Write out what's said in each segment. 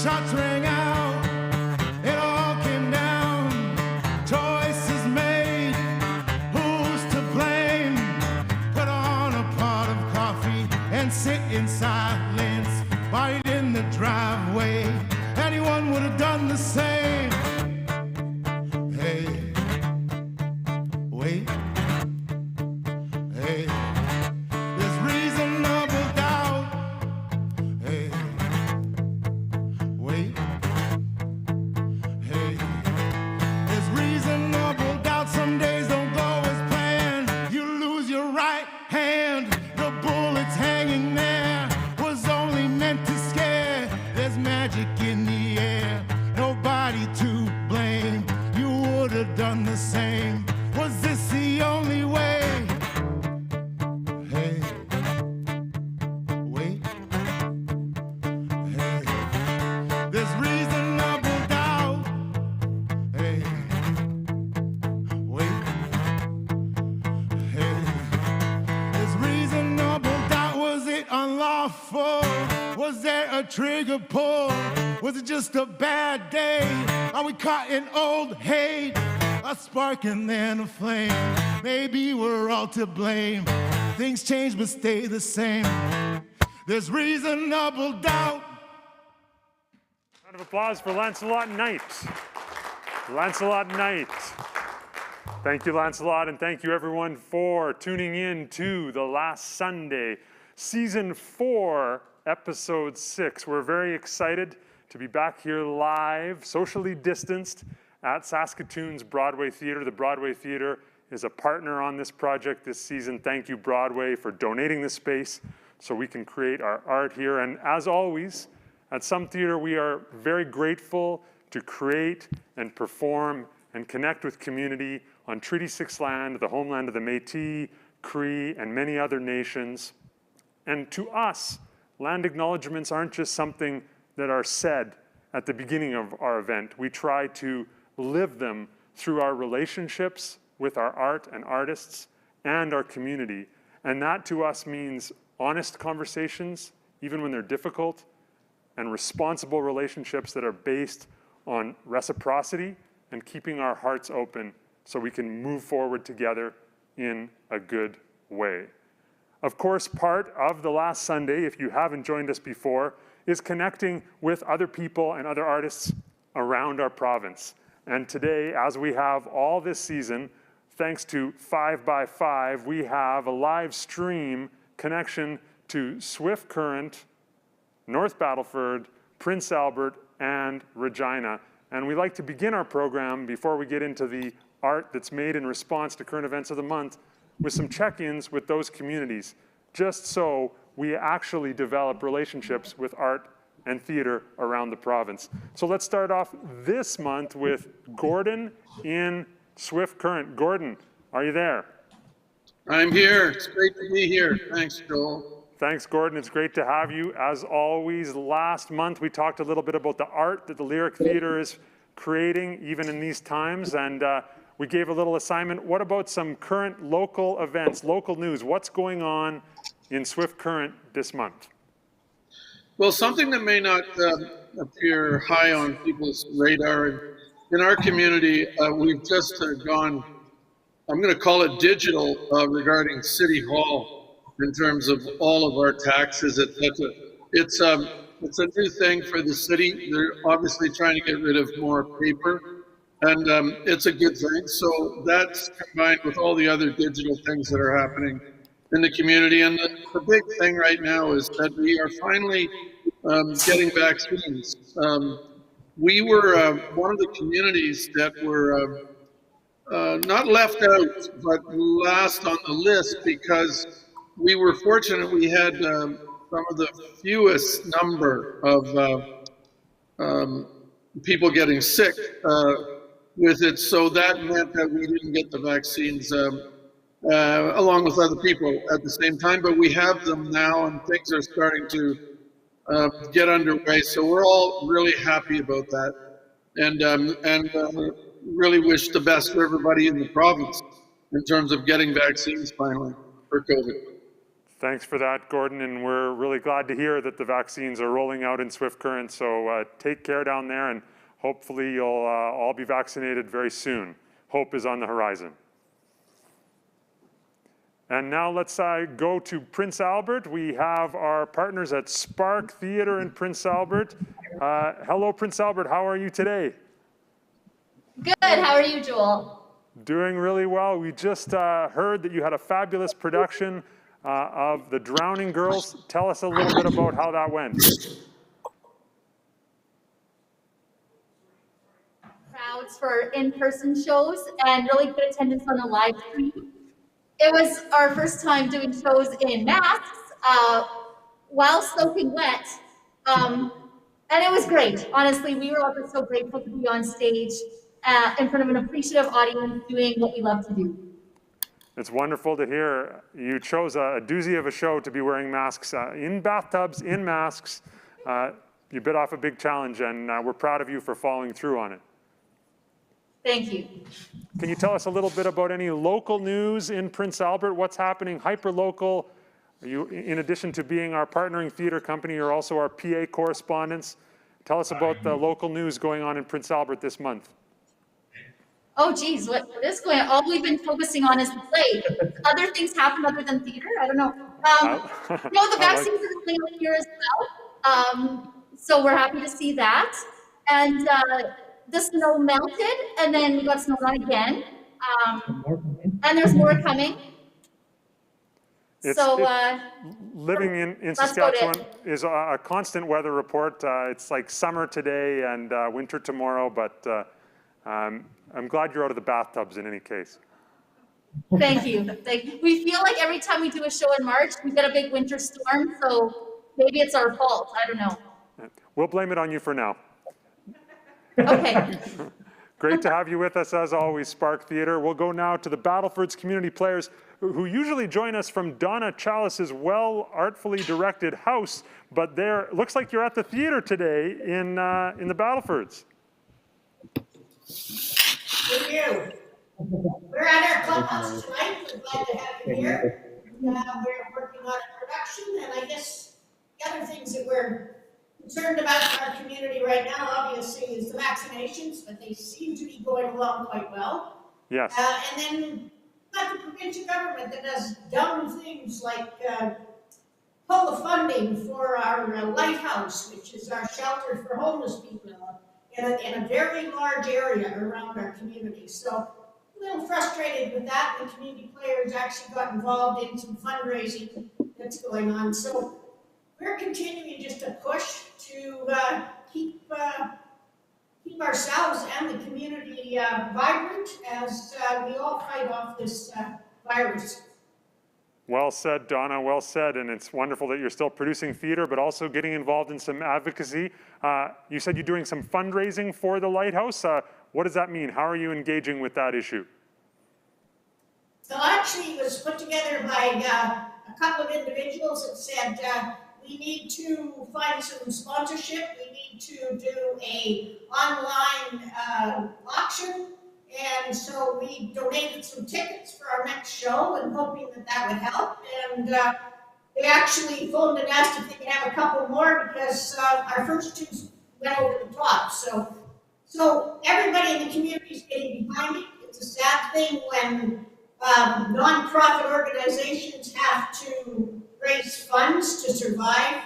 Shots rang out, it all came down. Choices made, who's to blame? Put on a pot of coffee and sit in silence. Buried in the driveway, anyone would have done the same. Hey, wait. Hey, there's reasonable doubt. Hey, wait. Hey, there's reasonable doubt. Some days don't go as planned. You lose your right hand. The bullet's hanging there. Was only meant to scare. There's magic in the air. Nobody to blame. You would have done the same. Was this the only way? Hey, wait. Hey, there's reasonable doubt. Hey, wait. Hey, there's reasonable doubt. Was it unlawful? Was there a trigger pull? Was it just a bad day? Are we caught in old hate? A spark and then a flame. Maybe we're all to blame. Things change but stay the same. There's reasonable doubt. Round of applause for Lancelot Knight. Lancelot Knight. Thank you, Lancelot, and thank you everyone for tuning in to The Last Sunday, Season 4, Episode 6. We're very excited to be back here live, socially distanced, at Saskatoon's Broadway Theatre. The Broadway Theatre is a partner on this project this season. Thank you, Broadway, for donating this space so we can create our art here. And as always, at Some Theatre, we are very grateful to create and perform and connect with community on Treaty 6 land, the homeland of the Métis, Cree, and many other nations. And to us, land acknowledgements aren't just something that are said at the beginning of our event. We try to live them through our relationships with our art and artists and our community. And that to us means honest conversations, even when they're difficult, and responsible relationships that are based on reciprocity and keeping our hearts open so we can move forward together in a good way. Of course, part of The Last Sunday, if you haven't joined us before, is connecting with other people and other artists around our province. And today, as we have all this season, thanks to 5x5, we have a live stream connection to Swift Current, North Battleford, Prince Albert, and Regina. And we like to begin our program, before we get into the art that's made in response to current events of the month, with some check-ins with those communities, just so we actually develop relationships with art and theater around the province. So let's start off this month with Gordon in Swift Current. Gordon, are you there? I'm here. It's great to be here. Thanks, Joel. Thanks, Gordon. It's great to have you. As always, last month we talked a little bit about the art that the Lyric Theatre is creating, even in these times, and we gave a little assignment. What about some current local events, local news? What's going on in Swift Current this month? Well, something that may not appear high on people's radar, in our community, we've just gone, I'm going to call it digital, regarding City Hall in terms of all of our taxes, etc. It's a new thing for the city. They're obviously trying to get rid of more paper, and it's a good thing. So that's combined with all the other digital things that are happening in the community. And the big thing right now is that we are finally getting vaccines. We were one of the communities that were not left out, but last on the list, because we were fortunate we had some of the fewest number of people getting sick with it. So that meant that we didn't get the vaccines along with other people at the same time, but we have them now and things are starting to get underway. So we're all really happy about that, and really wish the best for everybody in the province in terms of getting vaccines finally for COVID. Thanks for that, Gordon, and we're really glad to hear that the vaccines are rolling out in Swift Current, so take care down there, and hopefully you'll all be vaccinated very soon. Hope is on the horizon. And now let's go to Prince Albert. We have our partners at Spark Theatre in Prince Albert. Hello, Prince Albert, how are you today? Good, how are you, Joel? Doing really well. We just heard that you had a fabulous production of The Drowning Girls. Tell us a little bit about how that went. Crowds for in-person shows and really good attendance on the live stream. It was our first time doing shows in masks while soaking wet. And it was great. Honestly, we were all just so grateful to be on stage in front of an appreciative audience doing what we love to do. It's wonderful to hear. You chose a doozy of a show to be wearing masks in bathtubs, in masks. You bit off a big challenge, and we're proud of you for following through on it. Thank you. Can you tell us a little bit about any local news in Prince Albert? What's happening hyper-local? You, in addition to being our partnering theater company, you're also our PA correspondents. Tell us about the local news going on in Prince Albert this month. Oh, geez, what is going on? All we've been focusing on is the play. Other things happen other than theater? I don't know. No, the vaccines are going on here as well. So we're happy to see that. And the snow melted, and then we got snowed on again. And there's more coming. Living in Saskatchewan is a constant weather report. It's like summer today and winter tomorrow, but I'm glad you're out of the bathtubs in any case. Thank you. We feel like every time we do a show in March, we get a big winter storm, so maybe it's our fault. I don't know. We'll blame it on you for now. Okay. Great to have you with us, as always, Spark Theatre. We'll go now to the Battlefords community players who usually join us from Donna Chalice's well-artfully directed house, but looks like you're at the theatre today in the Battlefords. Thank you. We're at our clubhouse tonight. We're glad to have you here. We're working on a production, and I guess the other things that we're concerned about in our community right now, obviously, is the vaccinations, but they seem to be going along quite well. Yes. And then not the provincial government that does dumb things like pull the funding for our Lighthouse, which is our shelter for homeless people in a very large area around our community. So a little frustrated with that. The community players actually got involved in some fundraising that's going on. So we're continuing just to push to keep ourselves and the community vibrant as we all fight off this virus. Well said, Donna, well said. And it's wonderful that you're still producing theater, but also getting involved in some advocacy. You said you're doing some fundraising for the Lighthouse. What does that mean? How are you engaging with that issue? So actually it was put together by a couple of individuals that said, we need to find some sponsorship. We need to do an online auction. And so we donated some tickets for our next show and hoping that that would help. And they actually phoned and asked if they could have a couple more because our first two went over the top. So everybody in the community is getting behind it. It's a sad thing when nonprofit organizations have to raise funds to survive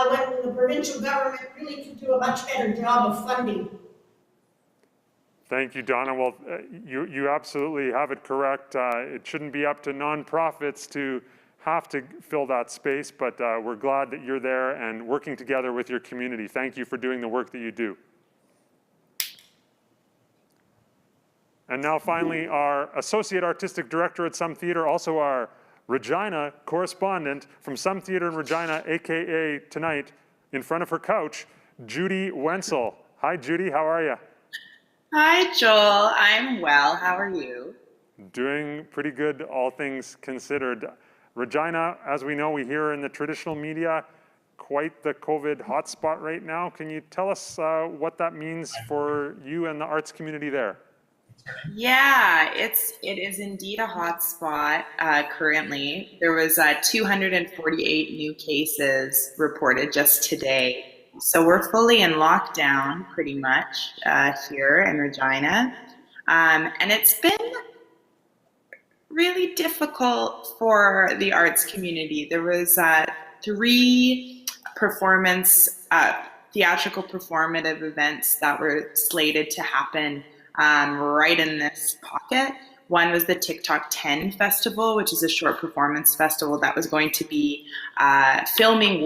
when the provincial government really could do a much better job of funding. Thank you, Donna. Well, you absolutely have it correct. It shouldn't be up to nonprofits to have to fill that space, but we're glad that you're there and working together with your community. Thank you for doing the work that you do. And now finally, our Associate Artistic Director at Some Theatre, also our Regina correspondent from Some Theatre in Regina, AKA tonight, in front of her couch, Judy Wenzel. Hi, Judy, how are you? Hi, Joel. I'm well. How are you? Doing pretty good, all things considered. Regina, as we know, we hear in the traditional media, quite the COVID hotspot right now. Can you tell us what that means for you and the arts community there? Yeah, it is indeed a hot spot currently. There was 248 new cases reported just today. So we're fully in lockdown pretty much here in Regina. And it's been really difficult for the arts community. There was three theatrical performative events that were slated to happen right in this pocket. One was the TikTok 10 Festival, which is a short performance festival that was going to be filming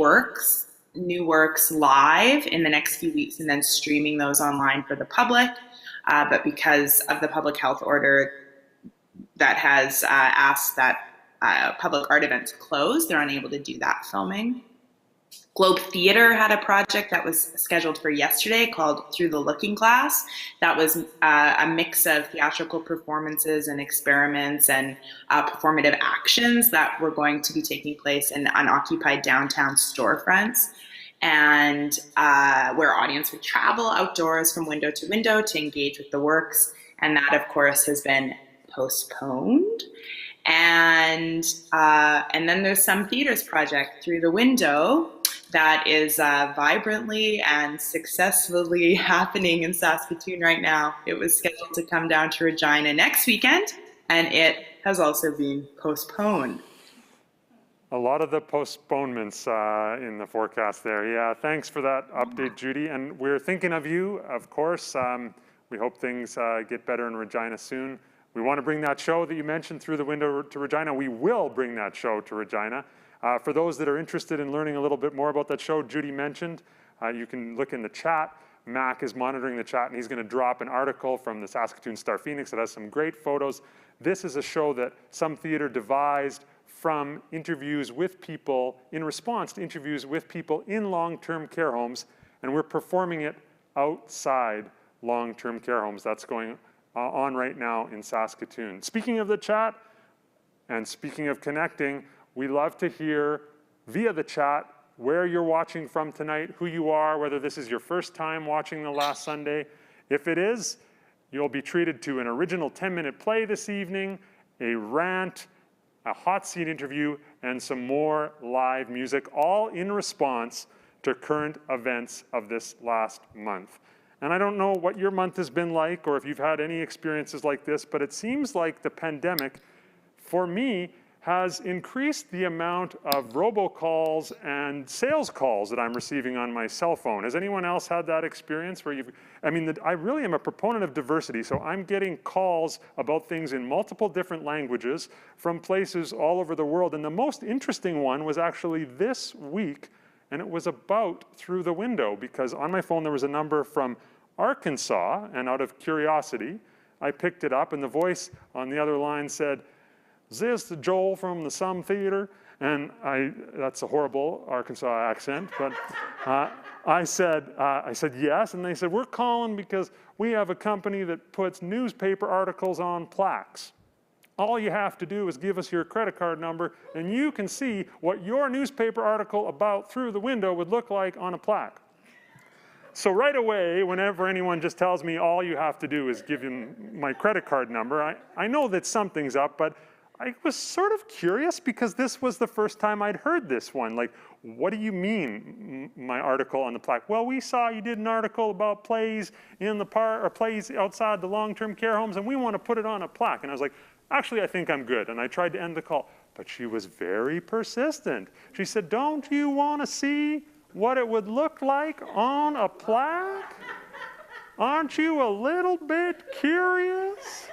new works live in the next few weeks and then streaming those online for the public. But because of the public health order that has asked that public art events close, they're unable to do that filming. Globe Theatre had a project that was scheduled for yesterday called Through the Looking Glass. That was a mix of theatrical performances and experiments and performative actions that were going to be taking place in unoccupied downtown storefronts, and where audience would travel outdoors from window to window to engage with the works. And that, of course, has been postponed. And then there's Some Theatre's project, Through the Window, that is vibrantly and successfully happening in Saskatoon right now. It was scheduled to come down to Regina next weekend, and it has also been postponed. A lot of the postponements in the forecast there. Yeah, thanks for that update, Judy. And we're thinking of you, of course. We hope things get better in Regina soon. We want to bring that show that you mentioned, Through the Window to Regina. We will bring that show to Regina. For those that are interested in learning a little bit more about that show Judy mentioned, you can look in the chat. Mac is monitoring the chat, and he's going to drop an article from the Saskatoon Star-Phoenix that has some great photos. This is a show that Some Theatre devised from interviews with people, in response to interviews with people in long-term care homes, and we're performing it outside long-term care homes. That's going on right now in Saskatoon. Speaking of the chat, and speaking of connecting, we love to hear via the chat where you're watching from tonight, who you are, whether this is your first time watching The Last Sunday. If it is, you'll be treated to an original 10-minute play this evening, a rant, a hot seat interview, and some more live music, all in response to current events of this last month. And I don't know what your month has been like, or if you've had any experiences like this, but it seems like the pandemic, for me, has increased the amount of robocalls and sales calls that I'm receiving on my cell phone. Has anyone else had that experience where I really am a proponent of diversity, so I'm getting calls about things in multiple different languages from places all over the world. And the most interesting one was actually this week, and it was about Through the Window, because on my phone there was a number from Arkansas, and out of curiosity, I picked it up, and the voice on the other line said, "Is this the Joel from the Some Theatre?" And that's a horrible Arkansas accent, but I said yes, and they said, "We're calling because we have a company that puts newspaper articles on plaques. All you have to do is give us your credit card number, and you can see what your newspaper article about Through the Window would look like on a plaque." So right away, whenever anyone just tells me all you have to do is give them my credit card number, I know that something's up, but I was sort of curious because this was the first time I'd heard this one. Like, what do you mean, my article on the plaque? Well, we saw you did an article about plays in the park, or plays outside the long-term care homes, and we want to put it on a plaque. And I was like, actually, I think I'm good. And I tried to end the call, but she was very persistent. She said, "Don't you want to see what it would look like on a plaque? Aren't you a little bit curious?"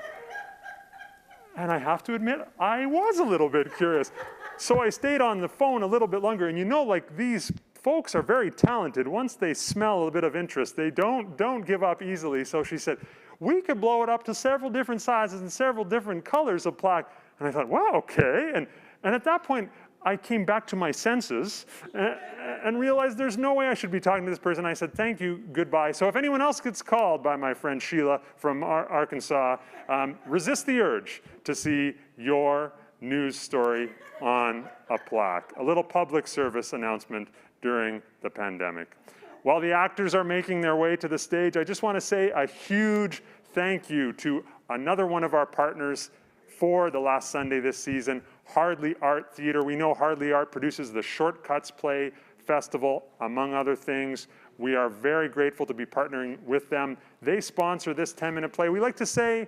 And I have to admit, I was a little bit curious. So I stayed on the phone a little bit longer. And like these folks are very talented. Once they smell a bit of interest, they don't give up easily. So she said, "We could blow it up to several different sizes and several different colors of plaque." And I thought, wow, okay. And at that point, I came back to my senses and realized there's no way I should be talking to this person. I said, "Thank you, goodbye." So if anyone else gets called by my friend Sheila from Arkansas, resist the urge to see your news story on a plaque. A little public service announcement during the pandemic. While the actors are making their way to the stage, I just want to say a huge thank you to another one of our partners for the last Sunday this season, Hardly Art Theatre. We know Hardly Art produces the Shortcuts Play Festival, among other things. We are very grateful to be partnering with them. They sponsor this 10-minute play. We like to say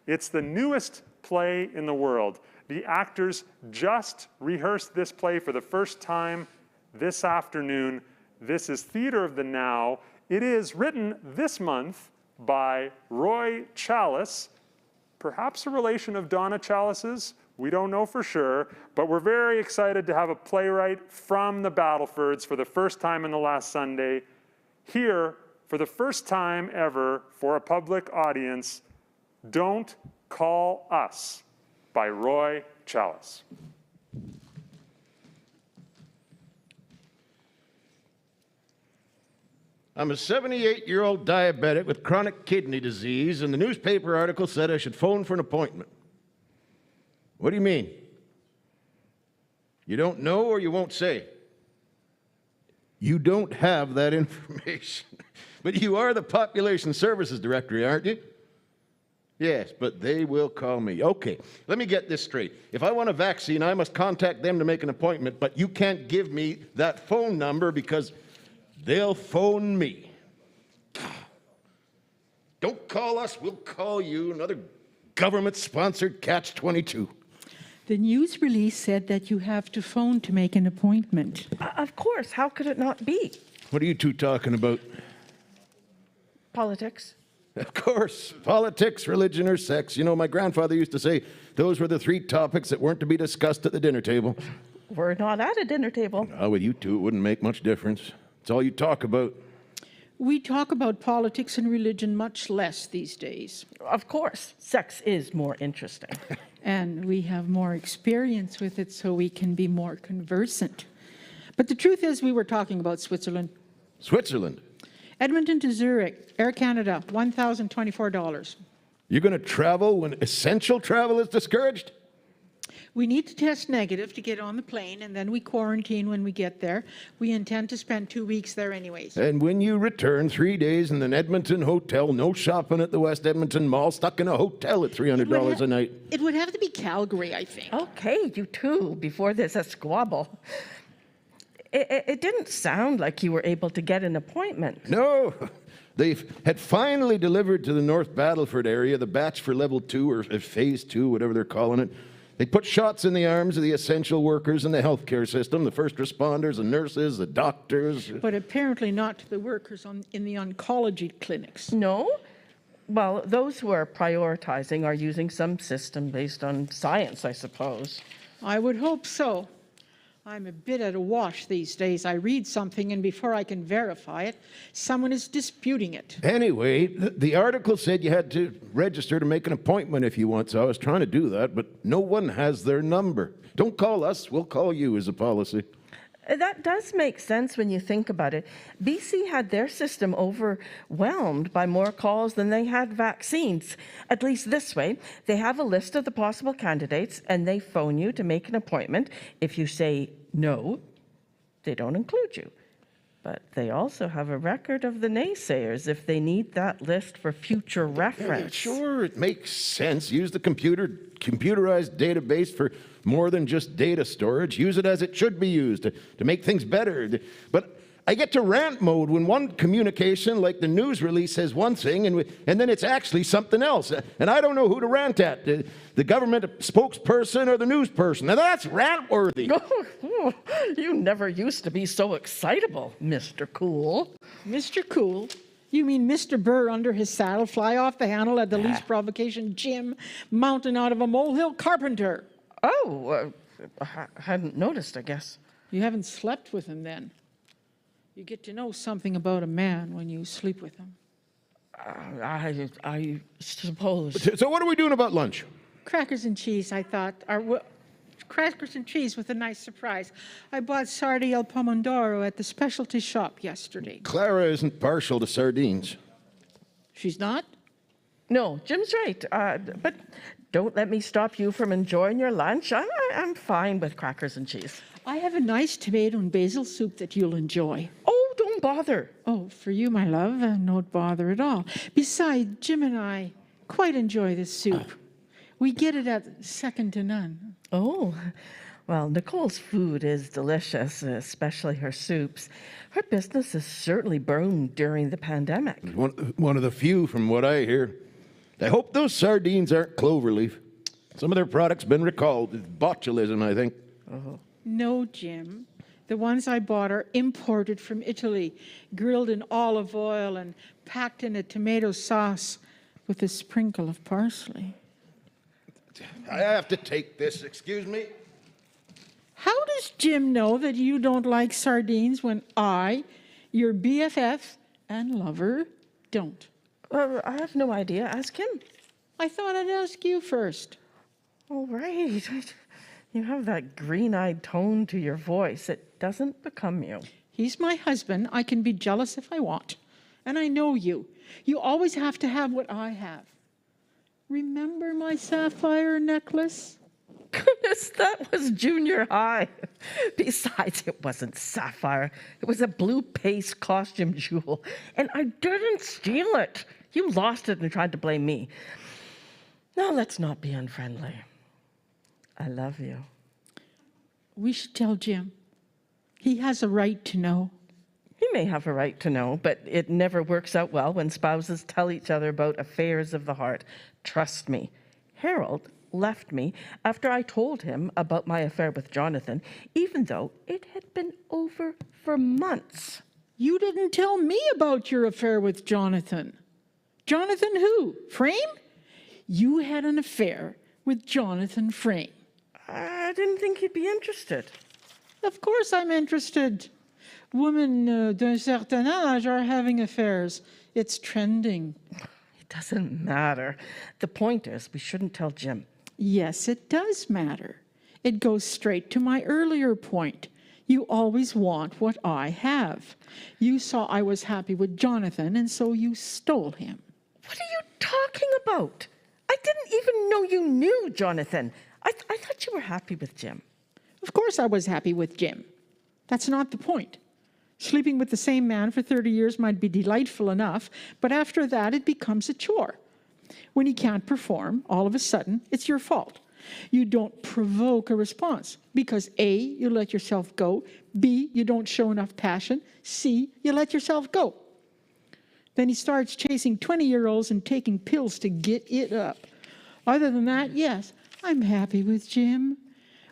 it's the newest play in the world. The actors just rehearsed this play for the first time this afternoon. This is Theatre of the Now. It is written this month by Roy Chalice, perhaps a relation of Donna Chalice's. We don't know for sure, but we're very excited to have a playwright from the Battlefords for the first time in the last Sunday. Here, for the first time ever, for a public audience, Don't Call Us by Roy Chalice. I'm a 78-year-old diabetic with chronic kidney disease, and the newspaper article said I should phone for an appointment. What do you mean? You don't know or you won't say? You don't have that information. But you are the Population Services Directory, aren't you? Yes, but they will call me. Okay, let me get this straight. If I want a vaccine, I must contact them to make an appointment, but you can't give me that phone number because they'll phone me. Don't call us, we'll call you. Another government-sponsored catch-22. The news release said that you have to phone to make an appointment. Of course. How could it not be? What are you two talking about? Politics. Of course. Politics, religion, or sex. You know, my grandfather used to say those were the three topics that weren't to be discussed at the dinner table. We're not at a dinner table. Now, with you two, it wouldn't make much difference. It's all you talk about. We talk about politics and religion much less these days. Of course. Sex is more interesting. And we have more experience with it, so we can be more conversant. But the truth is, we were talking about Switzerland. Switzerland? Edmonton to Zurich, Air Canada, $1,024. You're going to travel when essential travel is discouraged? We need to test negative to get on the plane, and then we quarantine when we get there. We intend to spend 2 weeks there anyways. And when you return, 3 days in an Edmonton hotel, no shopping at the West Edmonton Mall, stuck in a hotel at $300 a night. It would have to be Calgary, I think. Okay, you two, before there's a squabble. It didn't sound like you were able to get an appointment. No. They had finally delivered to the North Battleford area the batch for level 2 or phase 2, whatever they're calling it. They put shots in the arms of the essential workers in the healthcare system, the first responders, the nurses, the doctors. But apparently not to the workers in the oncology clinics. No? Well, those who are prioritizing are using some system based on science, I suppose. I would hope so. I'm a bit at a wash these days. I read something, and before I can verify it, someone is disputing it. Anyway, the article said you had to register to make an appointment if you want, so I was trying to do that, but no one has their number. Don't call us, we'll call you as a policy. That does make sense when you think about it. BC had their system overwhelmed by more calls than they had vaccines. At least this way, they have a list of the possible candidates and they phone you to make an appointment. If you say no, they don't include you. But they also have a record of the naysayers if they need that list for future reference. Yeah, sure, it makes sense. Use the computerized database for more than just data storage. Use it as it should be used to make things better. But I get to rant mode when one communication, like the news release, says one thing and then it's actually something else. And I don't know who to rant at, the government spokesperson or the news person. Now that's rant-worthy. Oh, you never used to be so excitable, Mr. Cool. Mr. Cool? You mean Mr. Burr under his saddle, fly off the handle at the least provocation, Jim, mountain out of a molehill carpenter? Oh, I hadn't noticed, I guess. You haven't slept with him then. You get to know something about a man when you sleep with him. I suppose. So what are we doing about lunch? Crackers and cheese, I thought. Crackers and cheese with a nice surprise. I bought sardi al pomodoro at the specialty shop yesterday. Clara isn't partial to sardines. She's not? No, Jim's right. But don't let me stop you from enjoying your lunch. I'm fine with crackers and cheese. I have a nice tomato and basil soup that you'll enjoy. Oh, don't bother. Oh, for you, my love, no bother at all. Besides, Jim and I, quite enjoy this soup. We get it at second to none. Oh, well, Nicole's food is delicious, especially her soups. Her business has certainly boomed during the pandemic. One of the few, from what I hear. I hope those sardines aren't cloverleaf. Some of their products been recalled. It's botulism, I think. No, Jim. The ones I bought are imported from Italy, grilled in olive oil and packed in a tomato sauce with a sprinkle of parsley. I have to take this, excuse me. How does Jim know that you don't like sardines when I, your BFF and lover, don't? I have no idea. Ask him. I thought I'd ask you first. Oh, right. You have that green-eyed tone to your voice. It doesn't become you. He's my husband. I can be jealous if I want. And I know you. You always have to have what I have. Remember my sapphire necklace? Goodness, that was junior high. Besides, it wasn't sapphire. It was a blue paste costume jewel. And I didn't steal it. You lost it and tried to blame me. Now let's not be unfriendly. I love you. We should tell Jim. He has a right to know. He may have a right to know, but it never works out well when spouses tell each other about affairs of the heart. Trust me, Harold left me after I told him about my affair with Jonathan, even though it had been over for months. You didn't tell me about your affair with Jonathan. Jonathan who? Frame? You had an affair with Jonathan Frame. I didn't think he'd be interested. Of course I'm interested. Women d'un certain âge are having affairs. It's trending. It doesn't matter. The point is, we shouldn't tell Jim. Yes, it does matter. It goes straight to my earlier point. You always want what I have. You saw I was happy with Jonathan, and so you stole him. What are you talking about? I didn't even know you knew Jonathan. I thought you were happy with Jim. Of course I was happy with Jim. That's not the point. Sleeping with the same man for 30 years might be delightful enough, but after that it becomes a chore. When he can't perform, all of a sudden, it's your fault. You don't provoke a response because A, you let yourself go, B, you don't show enough passion, C, you let yourself go. Then he starts chasing 20-year-olds and taking pills to get it up. Other than that, yes, I'm happy with Jim.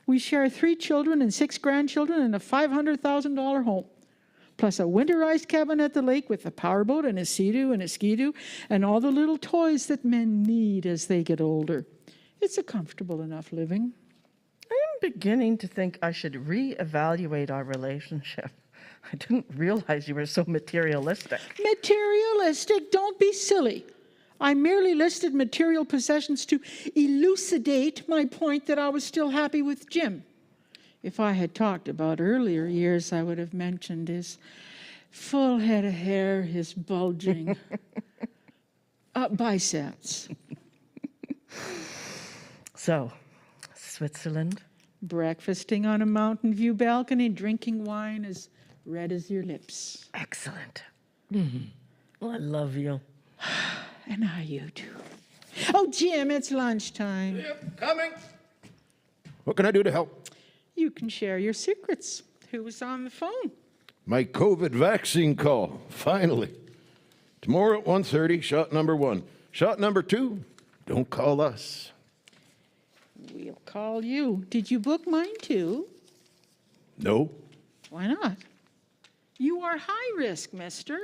We share 3 children and 6 grandchildren and a $500,000 home, plus a winterized cabin at the lake with a powerboat and a sea-doo and a ski-doo and all the little toys that men need as they get older. It's a comfortable enough living. I'm beginning to think I should reevaluate our relationship. I didn't realize you were so materialistic. Materialistic? Don't be silly. I merely listed material possessions to elucidate my point that I was still happy with Jim. If I had talked about earlier years, I would have mentioned his full head of hair, his bulging biceps. So, Switzerland? Breakfasting on a Mountain View balcony, drinking wine as red as your lips. Excellent. Well, I love you. And I you too. Oh, Jim, it's lunchtime. Yep, coming. What can I do to help? You can share your secrets. Who was on the phone? My COVID vaccine call, finally. Tomorrow at 1:30, shot number 1. Shot number 2, don't call us. We'll call you. Did you book mine too? No. Why not? You are high risk, mister,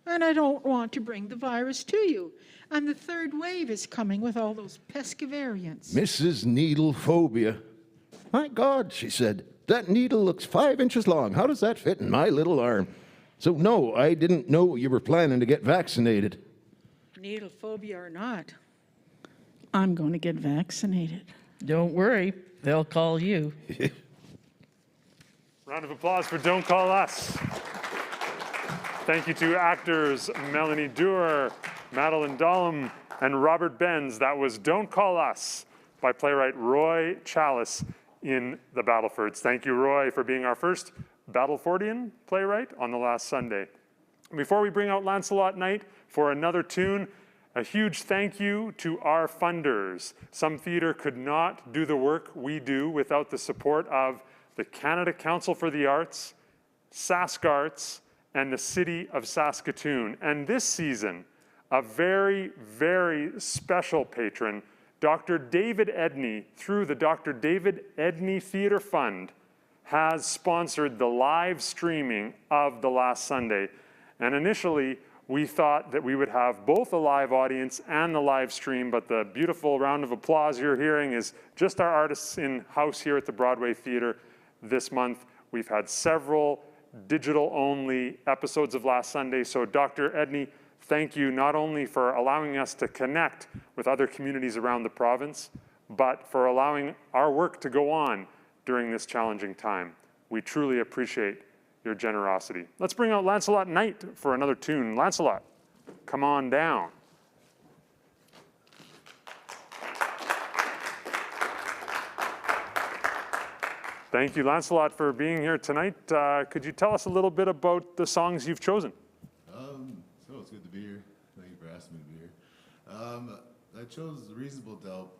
and I don't want to bring the virus to you. And the 3rd wave is coming with all those pesky variants. Mrs. Needle Phobia. My God, she said, that needle looks 5 inches long. How does that fit in my little arm? So no, I didn't know you were planning to get vaccinated. Needle phobia or not, I'm going to get vaccinated. Don't worry, they'll call you. Round of applause for Don't Call Us. Thank you to actors Melanie Dewar, Madeline Dollum, and Robert Benz. That was Don't Call Us by playwright Roy Chalice in The Battlefords. Thank you, Roy, for being our first Battlefordian playwright on the last Sunday. Before we bring out Lancelot Knight for another tune, A huge thank you to our funders. Some Theatre could not do the work we do without the support of the Canada Council for the Arts, SaskArts, and the City of Saskatoon. And this season, a very, very special patron, Dr. David Edney, through the Dr. David Edney Theatre Fund, has sponsored the live streaming of The Last Sunday. And initially, we thought that we would have both a live audience and the live stream, but the beautiful round of applause you're hearing is just our artists in-house here at the Broadway Theatre this month. We've had several digital-only episodes of Last Sunday, so Dr. Edney, thank you not only for allowing us to connect with other communities around the province, but for allowing our work to go on during this challenging time. We truly appreciate your generosity. Let's bring out Lancelot Knight for another tune. Lancelot, come on down. Thank you, Lancelot, for being here tonight. Could you tell us a little bit about the songs you've chosen? So it's good to be here. Thank you for asking me to be here. I chose Reasonable Doubt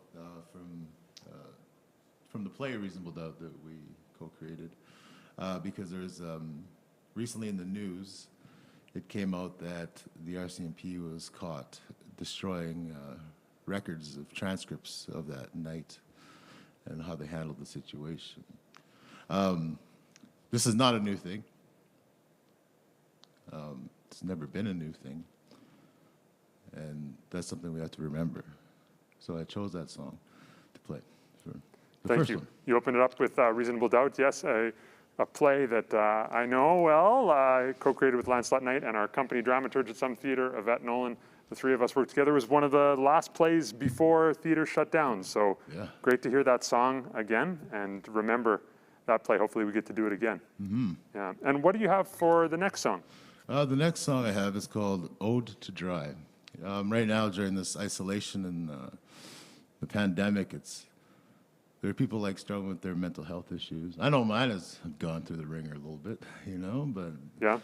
from the play Reasonable Doubt that we co-created because there's recently in the news it came out that the RCMP was caught destroying records of transcripts of that night and how they handled the situation. This is not a new thing. It's never been a new thing. And that's something we have to remember. So I chose that song to play for the Thank first you. one. You opened it up with Reasonable Doubt. Yes, a play that I know well. I co-created with Lancelot Knight and our company dramaturge at Some Theatre, Yvette Nolan. The three of us worked together. It was one of the last plays before theatre shut down. So Yeah. great to hear that song again and remember that play. Hopefully we get to do it again. Mm-hmm. Yeah. And what do you have for the next song? The next song I have is called Ode to Dry. Right now, during this isolation and the pandemic, there are people like struggling with their mental health issues. I know mine has gone through the ringer a little bit, but Yeah.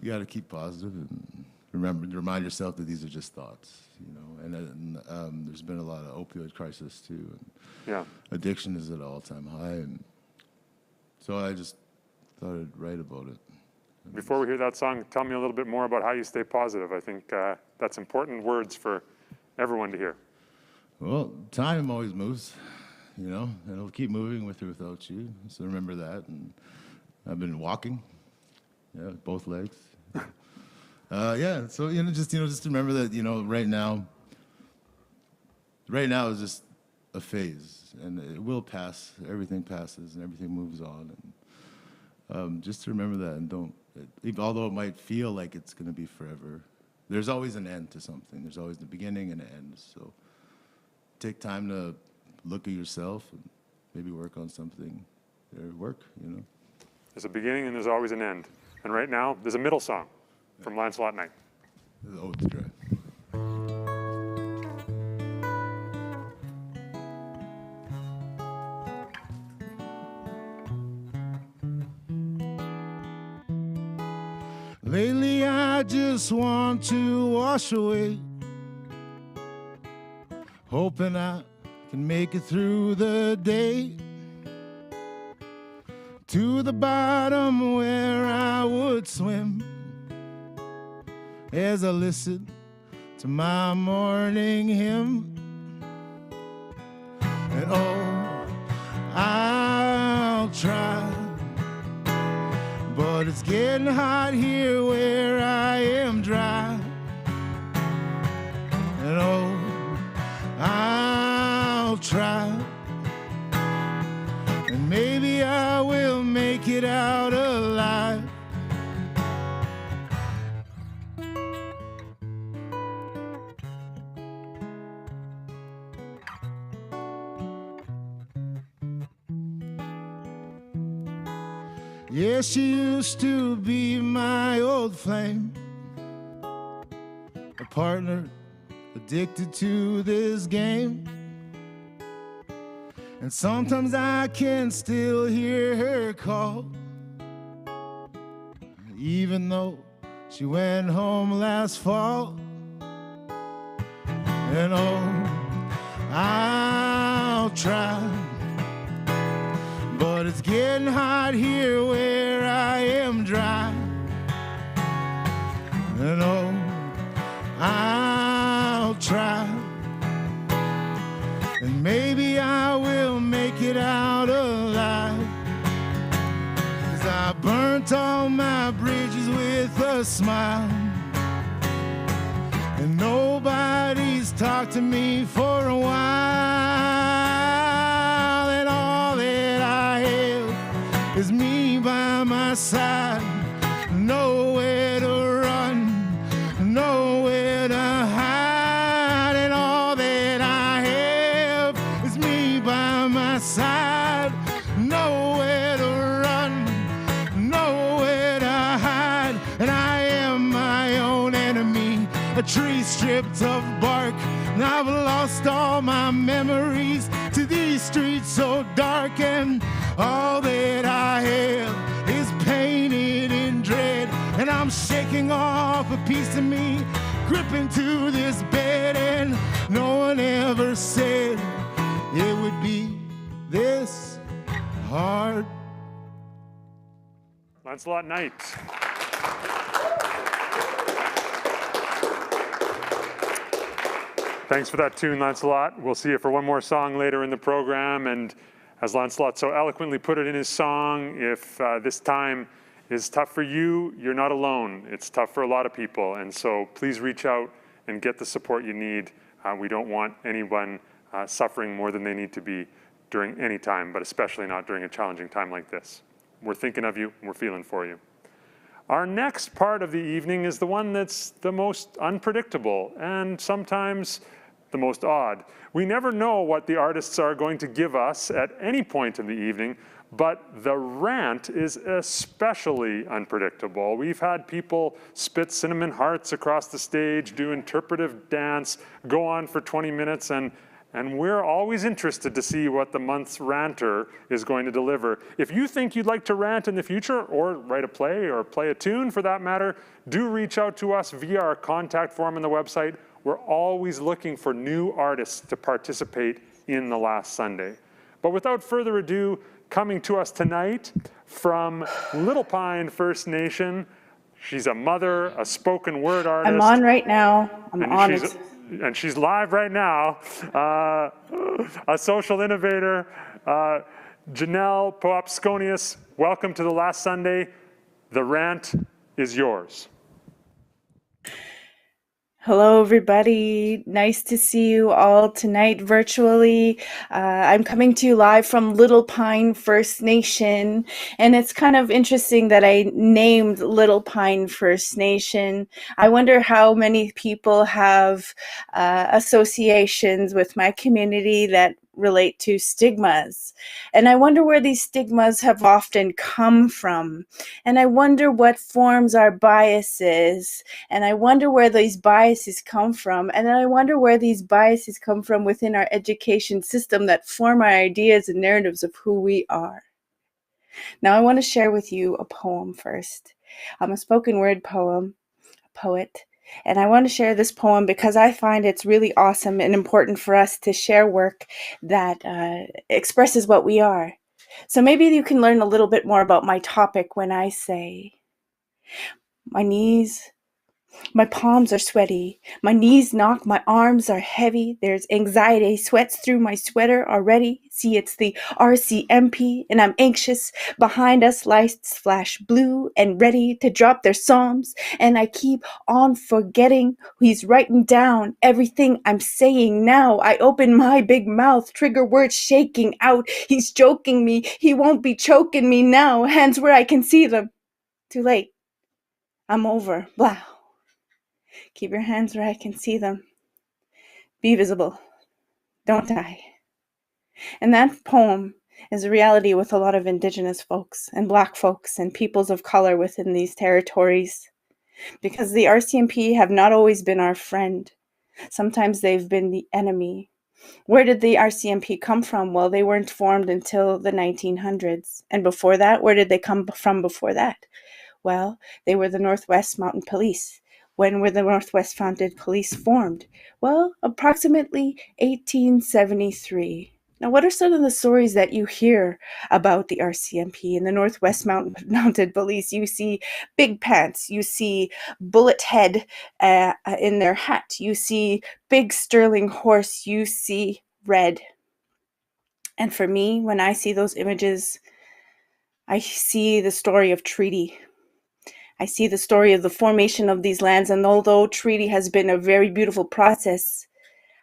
you got to keep positive and remind yourself that these are just thoughts, And there's been a lot of opioid crisis too, and Yeah. addiction is at an all-time high, and so I just thought I'd write about it. Before we hear that song, tell me a little bit more about how you stay positive. I think that's important words for everyone to hear. Well, time always moves, and it'll keep moving with or without you. So remember that. And I've been walking, both legs. So just remember that right now is just a phase, and it will pass. Everything passes, and everything moves on. And just to remember that, and although it might feel like it's going to be forever, there's always an end to something. There's always the beginning and an end. So take time to look at yourself and maybe work on something or work. There's a beginning and there's always an end. And right now, there's a middle song from Lancelot Knight. The Ode to Dry. Lately I just want to wash away, hoping I can make it through the day, to the bottom where I would swim, as I listen to my morning hymn. And oh, I'll try, but it's getting hot here where I am dry. And oh, I'll try, and maybe I will make it out alive. Yeah, she used to be my old flame, a partner addicted to this game. And sometimes I can still hear her call, even though she went home last fall. And oh, I'll try. But it's getting hot here where I am dry. And oh, I'll try. And maybe I will make it out alive. 'Cause I burnt all my bridges with a smile. And nobody's talked to me for a while. And all that I have is me by my side. Nowhere to run, nowhere to hide. And all that I have is me by my side. Nowhere to run, nowhere to hide. And I am my own enemy, a tree stripped of bark. And I've lost all my memories to these streets so dark. And all that I have is painted in dread. And I'm shaking off a piece of me, gripping to this bed. And no one ever said it would be this hard. Lancelot Knight. Thanks for that tune, Lancelot. We'll see you for one more song later in the program. And as Lancelot so eloquently put it in his song, if this time is tough for you, you're not alone. It's tough for a lot of people. And so please reach out and get the support you need. We don't want anyone suffering more than they need to be during any time, but especially not during a challenging time like this. We're thinking of you, and we're feeling for you. Our next part of the evening is the one that's the most unpredictable and sometimes the most odd. We never know what the artists are going to give us at any point in the evening, but the rant is especially unpredictable. We've had people spit cinnamon hearts across the stage, do interpretive dance, go on for 20 minutes, and we're always interested to see what the month's ranter is going to deliver. If you think you'd like to rant in the future, or write a play, or play a tune for that matter, do reach out to us via our contact form on the website. We're always looking for new artists to participate in The Last Sunday. But without further ado, coming to us tonight from Little Pine First Nation, she's a mother, a spoken word artist. I'm on right now. I'm on it. And she's live right now, a social innovator, Janelle Poapskonius. Welcome to The Last Sunday. The rant is yours. Hello, everybody. Nice to see you all tonight virtually. I'm coming to you live from Little Pine First Nation, and it's kind of interesting that I named Little Pine First Nation. I wonder how many people have associations with my community that relate to stigmas. And I wonder where these stigmas have often come from. And I wonder what forms our biases. And I wonder where these biases come from. And then I wonder where these biases come from within our education system that form our ideas and narratives of who we are. Now I want to share with you a poem first. I'm a spoken word poet. And I want to share this poem because I find it's really awesome and important for us to share work that expresses what we are. So maybe you can learn a little bit more about my topic when I say, my palms are sweaty, my knees knock, my arms are heavy, there's anxiety, sweats through my sweater already. See, it's the RCMP, and I'm anxious. Behind us, lights flash blue and ready to drop their psalms, and I keep on forgetting he's writing down everything I'm saying now. I open my big mouth, trigger words shaking out. He's joking me, he won't be choking me now. Hands where I can see them. Too late. I'm over. Blah. Keep your hands where I can see them. Be visible. Don't die. And that poem is a reality with a lot of Indigenous folks and Black folks and peoples of color within these territories. Because the RCMP have not always been our friend. Sometimes they've been the enemy. Where did the RCMP come from? Well, they weren't formed until the 1900s. And before that, where did they come from before that? Well, they were the Northwest Mountain Police. When were the Northwest Mounted Police formed? Well, approximately 1873. Now, what are some of the stories that you hear about the RCMP and the Northwest Mounted Police? You see big pants, you see bullet head in their hat, you see big sterling horse, you see red. And for me, when I see those images, I see the story of treaty. I see the story of the formation of these lands, and although treaty has been a very beautiful process,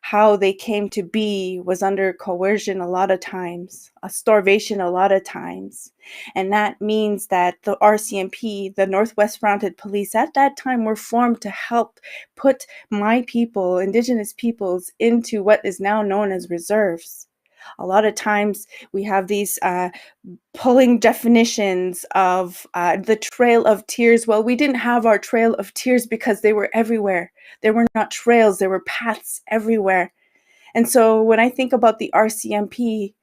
how they came to be was under coercion a lot of times, a starvation a lot of times. And that means that the RCMP, the Northwest Mounted Police, at that time were formed to help put my people, Indigenous peoples, into what is now known as reserves. A lot of times we have these pulling definitions of the Trail of Tears. Well, we didn't have our Trail of Tears because they were everywhere. There were not trails, there were paths everywhere. And so when I think about the RCMP,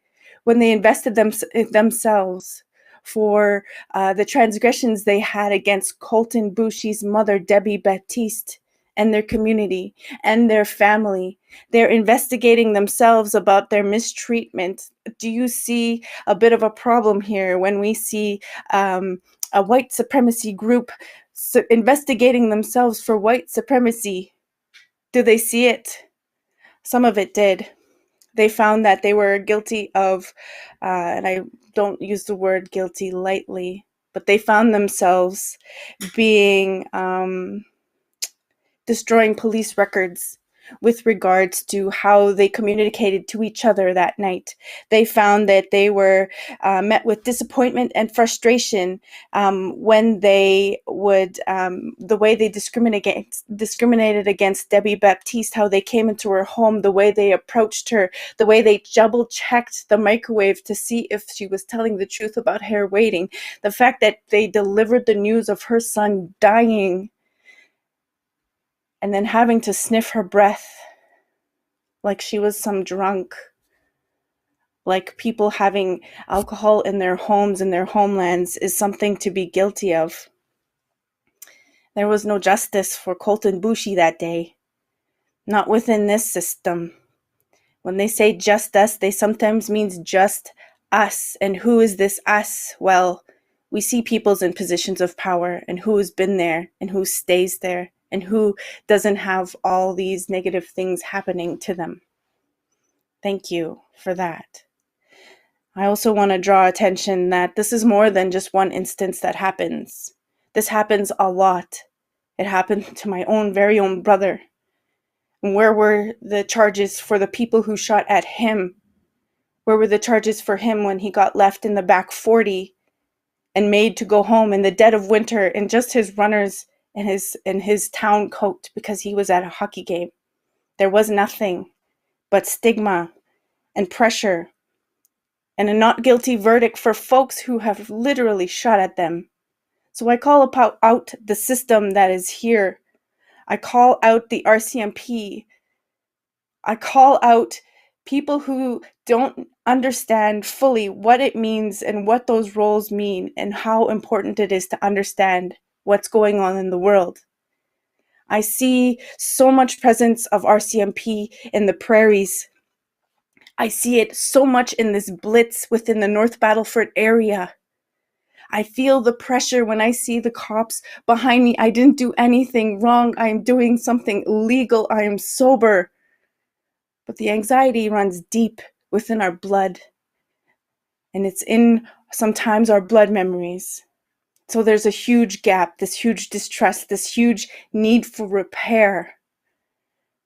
when they invested themselves for the transgressions they had against Colton Boushie's mother, Debbie Baptiste, and their community and their family, they're investigating themselves about their mistreatment. Do you see a bit of a problem here when we see a white supremacy group investigating themselves for white supremacy? Do they see it? Some of it did. They found that they were guilty of, and I don't use the word guilty lightly, but they found themselves being destroying police records with regards to how they communicated to each other that night. They found that they were met with disappointment and frustration when they would, the way they discriminated against Debbie Baptiste, how they came into her home, the way they approached her, the way they double-checked the microwave to see if she was telling the truth about hair waiting, the fact that they delivered the news of her son dying and then having to sniff her breath like she was some drunk, like people having alcohol in their homes and their homelands is something to be guilty of. There was no justice for Colton Boushie that day, not within this system. When they say just us, they sometimes means just us. And who is this us? Well, we see peoples in positions of power and who has been there and who stays there and who doesn't have all these negative things happening to them. Thank you for that. I also want to draw attention that this is more than just one instance that happens. This happens a lot. It happened to my very own brother. And where were the charges for the people who shot at him? Where were the charges for him when he got left in the back 40 and made to go home in the dead of winter in just his runners and his town coat because he was at a hockey game? There was nothing but stigma and pressure and a not guilty verdict for folks who have literally shot at them. So I call out the system that is here. I call out the RCMP. I call out people who don't understand fully what it means and what those roles mean and how important it is to understand what's going on in the world. I see so much presence of RCMP in the prairies. I see it so much in this blitz within the North Battleford area. I feel the pressure when I see the cops behind me. I didn't do anything wrong. I am doing something legal. I am sober. But the anxiety runs deep within our blood. And it's in sometimes our blood memories. So there's a huge gap, this huge distrust, this huge need for repair.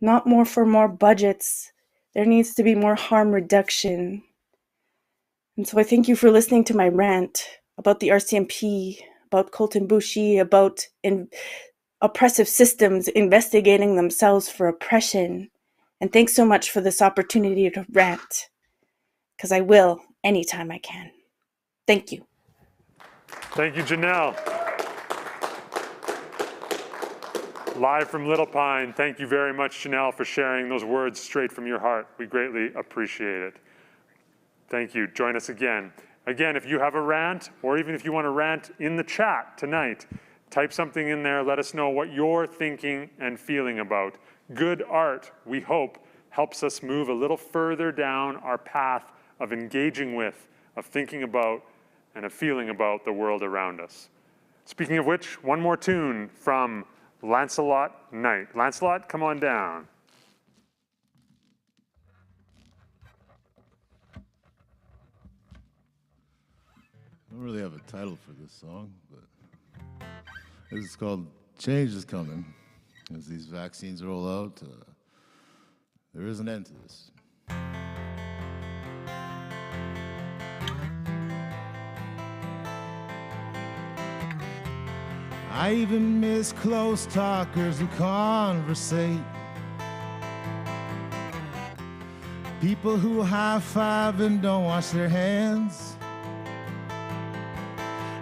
Not more for more budgets. There needs to be more harm reduction. And so I thank you for listening to my rant about the RCMP, about Colton Boushie, about oppressive systems investigating themselves for oppression. And thanks so much for this opportunity to rant, because I will anytime I can. Thank you. Thank you, Janelle. Live from Little Pine, thank you very much, Janelle, for sharing those words straight from your heart. We greatly appreciate it. Thank you. Join us again. Again, if you have a rant, or even if you want to rant in the chat tonight, Type something in there. Let us know what you're thinking and feeling about. Good art, we hope, helps us move a little further down our path of engaging with, of thinking about, and of feeling about the world around us. Speaking of which, one more tune from Lancelot Knight. Lancelot, come on down. I don't really have a title for this song, but this is called Change is Coming. As these vaccines roll out, there is an end to this. I even miss close talkers who conversate. People who high-five and don't wash their hands.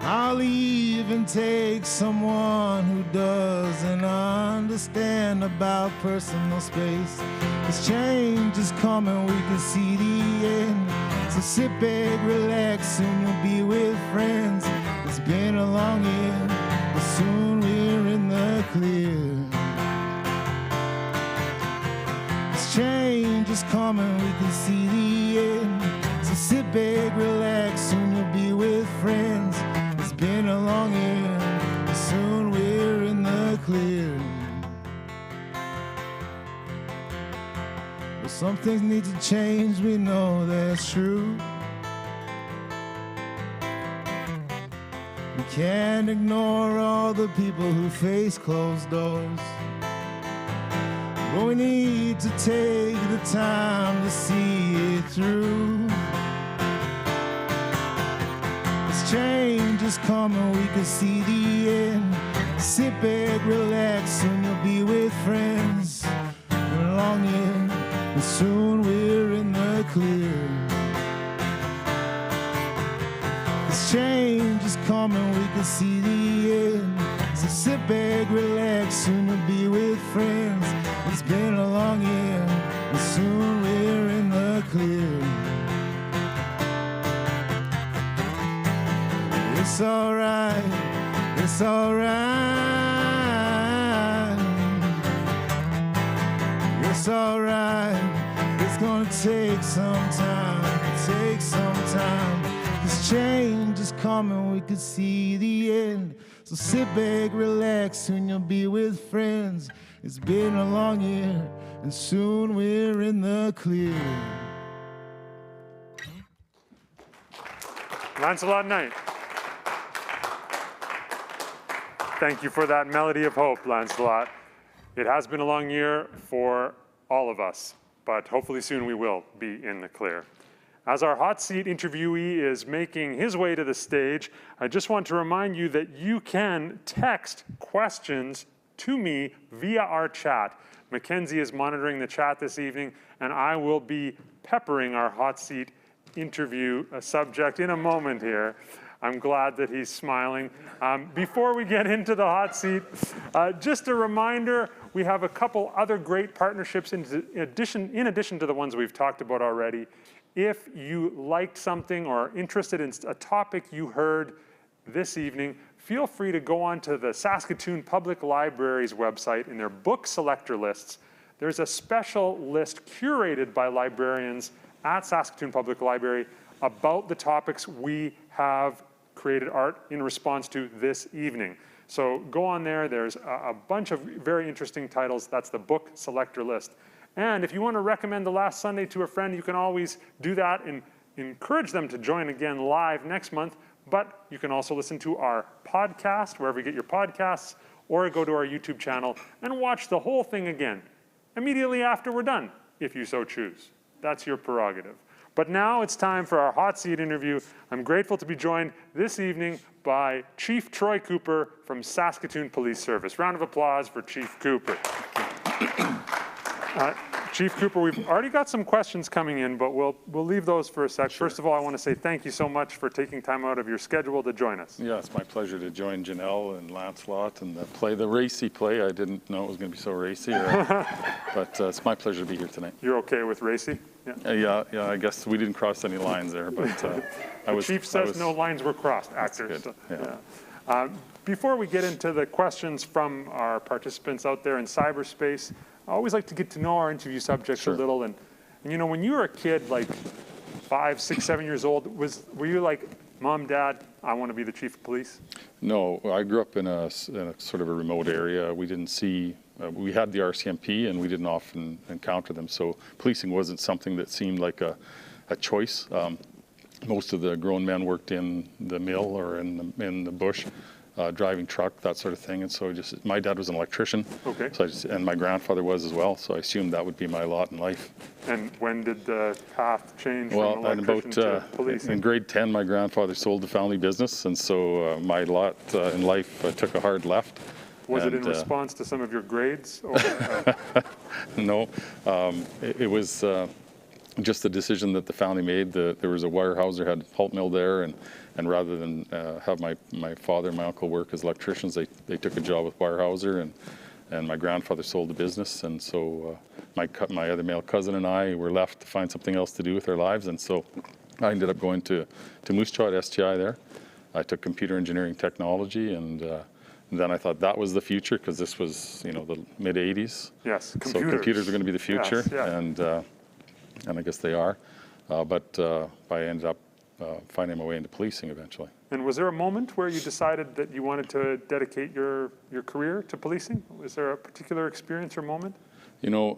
I'll even take someone who doesn't understand about personal space. 'Cause change is coming, we can see the end. So sit back, relax, soon you'll be with friends. It's been a long year, but soon we're in the clear. 'Cause change is coming, we can see the end. So sit back, relax, soon you'll be with friends. It's been a long year, but soon we're in the clear. But some things need to change, we know that's true. We can't ignore all the people who face closed doors. But we need to take the time to see it through. Change is coming, we can see the end. Sit back, relax, soon you'll be with friends. Been a long year, and soon we're in the clear. 'Cause change is coming, we can see the end. So sit back, relax, soon you'll be with friends. It's been a long year, and soon we're in the clear. It's alright, it's alright. It's alright, it's gonna take some time, take some time. 'Cause change is coming, we can see the end. So sit back, relax, soon you'll be with friends. It's been a long year, and soon we're in the clear. Lancelot Knight. Thank you for that melody of hope, Lancelot. It has been a long year for all of us, but hopefully soon we will be in the clear. As our hot seat interviewee is making his way to the stage, I just want to remind you that you can text questions to me via our chat. Mackenzie is monitoring the chat this evening, and I will be peppering our hot seat interview subject in a moment here. I'm glad that he's smiling. Before we get into the hot seat, just a reminder, we have a couple other great partnerships in addition to the ones we've talked about already. If you liked something or are interested in a topic you heard this evening, feel free to go on to the Saskatoon Public Library's website in their book selector lists. There's a special list curated by librarians at Saskatoon Public Library about the topics we have created art in response to this evening. So go on there, there's a bunch of very interesting titles. That's the book selector list. And if you want to recommend The Last Sunday to a friend, you can always do that and encourage them to join again live next month. But you can also listen to our podcast, wherever you get your podcasts, or go to our YouTube channel and watch the whole thing again, immediately after we're done, if you so choose. That's your prerogative. But now it's time for our hot seat interview. I'm grateful to be joined this evening by Chief Troy Cooper from Saskatoon Police Service. Round of applause for Chief Cooper. Chief Cooper, we've already got some questions coming in, but we'll leave those for a sec. Sure. First of all, I want to say thank you so much for taking time out of your schedule to join us. Yeah, it's my pleasure to join Janelle and Lancelot and the racy play. I didn't know it was going to be so racy, but it's my pleasure to be here tonight. You're okay with racy? Yeah. Yeah, I guess we didn't cross any lines there, but The chief says no lines were crossed, actors. Good. Yeah. Before we get into the questions from our participants out there in cyberspace, I always like to get to know our interview subjects a little. And you know, when you were a kid, like 5, 6, 7 years old, were you like, Mom, Dad, I want to be the chief of police? No, I grew up in a sort of a remote area. We didn't see, we had the RCMP and we didn't often encounter them. So policing wasn't something that seemed like a choice. Most of the grown men worked in the mill or in the bush, driving truck, that sort of thing. And so my dad was an electrician. Okay. So and my grandfather was as well. So I assumed that would be my lot in life. And when did the path change from Well, electrician to policing? in grade 10, my grandfather sold the family business. And so my lot in life took a hard left. Was it in response to some of your grades? Or, No, it was just a decision that the family made. There was a Weyerhaeuser had a pulp mill there, and rather than have my father and my uncle work as electricians, they took a job with Weyerhaeuser, and my grandfather sold the business, and so my other male cousin and I were left to find something else to do with our lives, and so I ended up going to Moose Jaw at STI there. I took computer engineering technology, and then I thought that was the future, because this was, you know, the mid 80s. Yes, computers. So computers are going to be the future, Yes, yeah. and I guess they are. But I ended up finding my way into policing eventually. And was there a moment where you decided that you wanted to dedicate your career to policing? Was there a particular experience or moment? You know,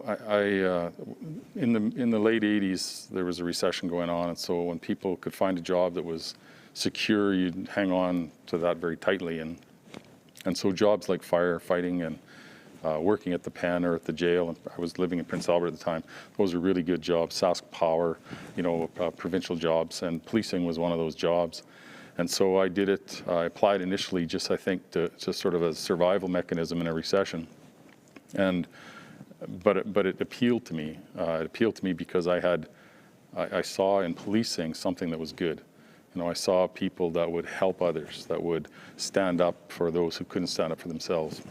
in the late 80s, there was a recession going on, and so when people could find a job that was secure, you'd hang on to that very tightly. And so jobs like firefighting and working at the pen or at the jail, and I was living in Prince Albert at the time, those were really good jobs. Sask Power, you know, provincial jobs, and policing was one of those jobs. And so I did it. I applied initially just, I think, to sort of a survival mechanism in a recession. But it appealed to me. It appealed to me because I saw in policing something that was good. You know, I saw people that would help others, that would stand up for those who couldn't stand up for themselves.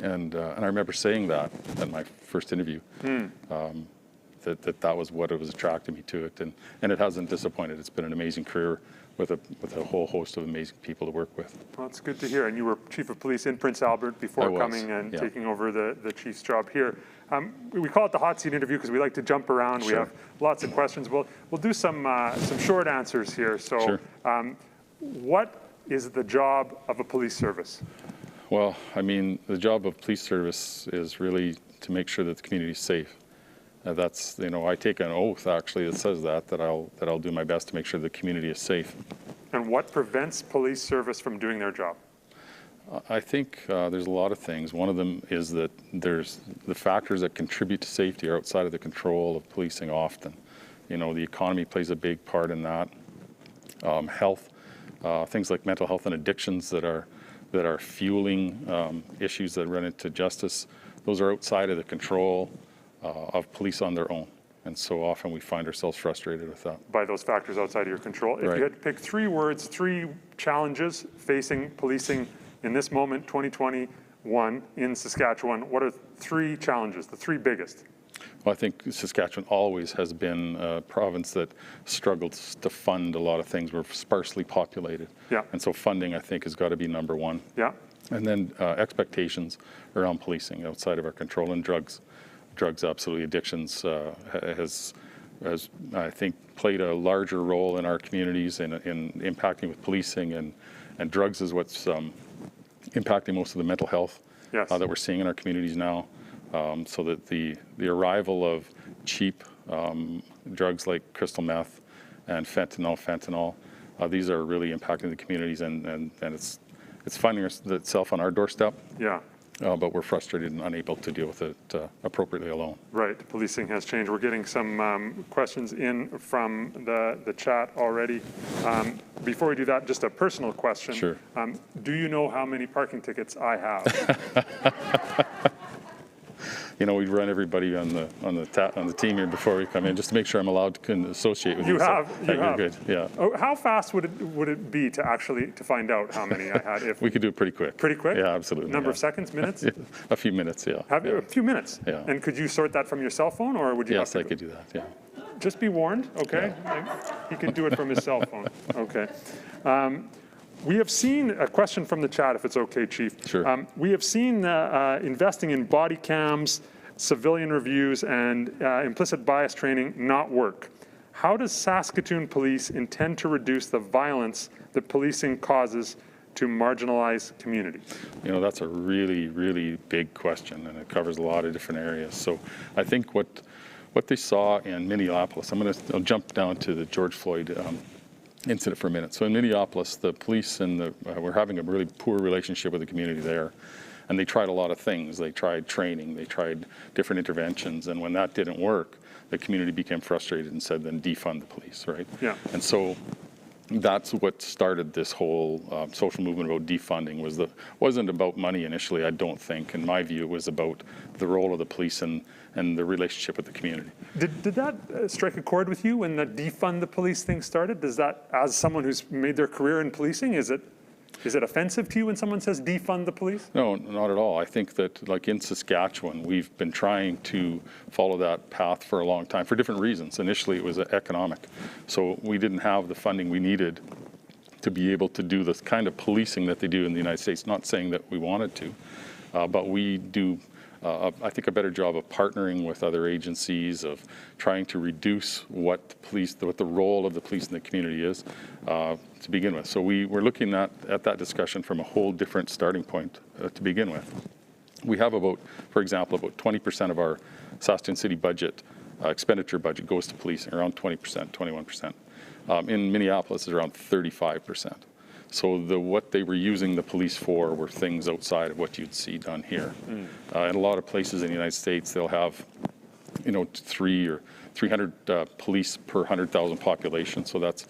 And I remember saying that at my first interview, that was what was attracting me to it, and it hasn't disappointed. It's been an amazing career with a whole host of amazing people to work with. Well, it's good to hear. And you were chief of police in Prince Albert before coming and taking over the chief's job here. We call it the hot seat interview because we like to jump around. Sure. We have lots of questions. We'll do some short answers here. So, sure. What is the job of a police service? Well, I mean, the job of police service is really to make sure that the community is safe. That's, you know, I take an oath actually that says that I'll do my best to make sure the community is safe. And what prevents police service from doing their job? I think there's a lot of things. One of them is that there's the factors that contribute to safety are outside of the control of policing often. You know, the economy plays a big part in that. Health, things like mental health and addictions that are fueling issues that run into justice, those are outside of the control of police on their own. And so often we find ourselves frustrated with that. By those factors outside of your control. If you had to pick 3 words, 3 challenges facing policing in this moment, 2021, in Saskatchewan, what are 3 challenges, the 3 biggest? Well, I think Saskatchewan always has been a province that struggles to fund a lot of things. We're sparsely populated. Yeah. And so funding, I think, has got to be number 1. Yeah. And then expectations around policing outside of our control, and drugs. Drugs, absolutely. Addictions has, I think, played a larger role in our communities in impacting with policing, and drugs is what's impacting most of the mental health that we're seeing in our communities now. So that the arrival of cheap drugs like crystal meth and fentanyl, these are really impacting the communities, and it's finding itself on our doorstep. Yeah. But we're frustrated and unable to deal with it appropriately alone. Right. Policing has changed. We're getting some questions in from the chat already. Before we do that, just a personal question. Sure. Do you know how many parking tickets I have? You know, we run everybody on the team here before we come in, just to make sure I'm allowed to associate with you. You have. You're good. Yeah. Oh, how fast would it be to find out how many I had? If we could do it pretty quick. Pretty quick? Yeah, absolutely. Number of seconds, minutes? A few minutes. Yeah. A few minutes. Yeah. And could you sort that from your cell phone, or would you? Yes, I could do that. Yeah. Just be warned, okay? Yeah. He can do it from his cell phone. Okay. We have seen a question from the chat, if it's okay, Chief. Sure. We have seen investing in body cams, civilian reviews, and implicit bias training not work. How does Saskatoon Police intend to reduce the violence that policing causes to marginalized communities? You know, that's a really, really big question, and it covers a lot of different areas. So I think what they saw in Minneapolis, I'll jump down to the George Floyd incident for a minute. So in Minneapolis, the police and were having a really poor relationship with the community there. And they tried a lot of things. They tried training, they tried different interventions, and when that didn't work, the community became frustrated and said, then defund the police, right? Yeah. And so that's what started this whole social movement about defunding. Wasn't about money initially, I don't think. In my view, it was about the role of the police and the relationship with the community. Did that strike a chord with you when the defund the police thing started? Does that, as someone who's made their career in policing, is it offensive to you when someone says defund the police? No, not at all. I think that, like in Saskatchewan, we've been trying to follow that path for a long time for different reasons. Initially, it was economic. So we didn't have the funding we needed to be able to do the kind of policing that they do in the United States. Not saying that we wanted to, but we do, I think, a better job of partnering with other agencies, of trying to reduce what the role of the police in the community is to begin with. So we're looking at that discussion from a whole different starting point to begin with. We have for example, about 20% of our Saskatoon City budget, expenditure budget, goes to policing, around 20%, 21%. In Minneapolis, it's around 35%. So what they were using the police for were things outside of what you'd see done here. In a lot of places in the United States, they'll have, 300 or 300 police per 100,000 population. So that's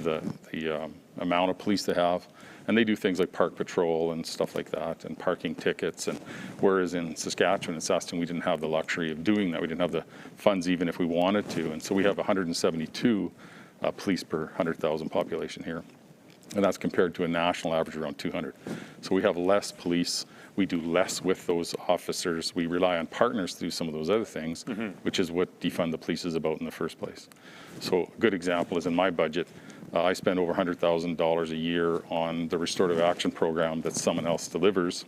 the amount of police they have. And they do things like park patrol and stuff like that, and parking tickets. And whereas in Saskatchewan and Saskatoon, we didn't have the luxury of doing that. We didn't have the funds even if we wanted to. And so we have 172 police per 100,000 population here. And that's compared to a national average around 200. So we have less police. We do less with those officers. We rely on partners to do some of those other things, which is what defund the police is about in the first place. So a good example is in my budget, I spend over $100,000 a year on the restorative action program that someone else delivers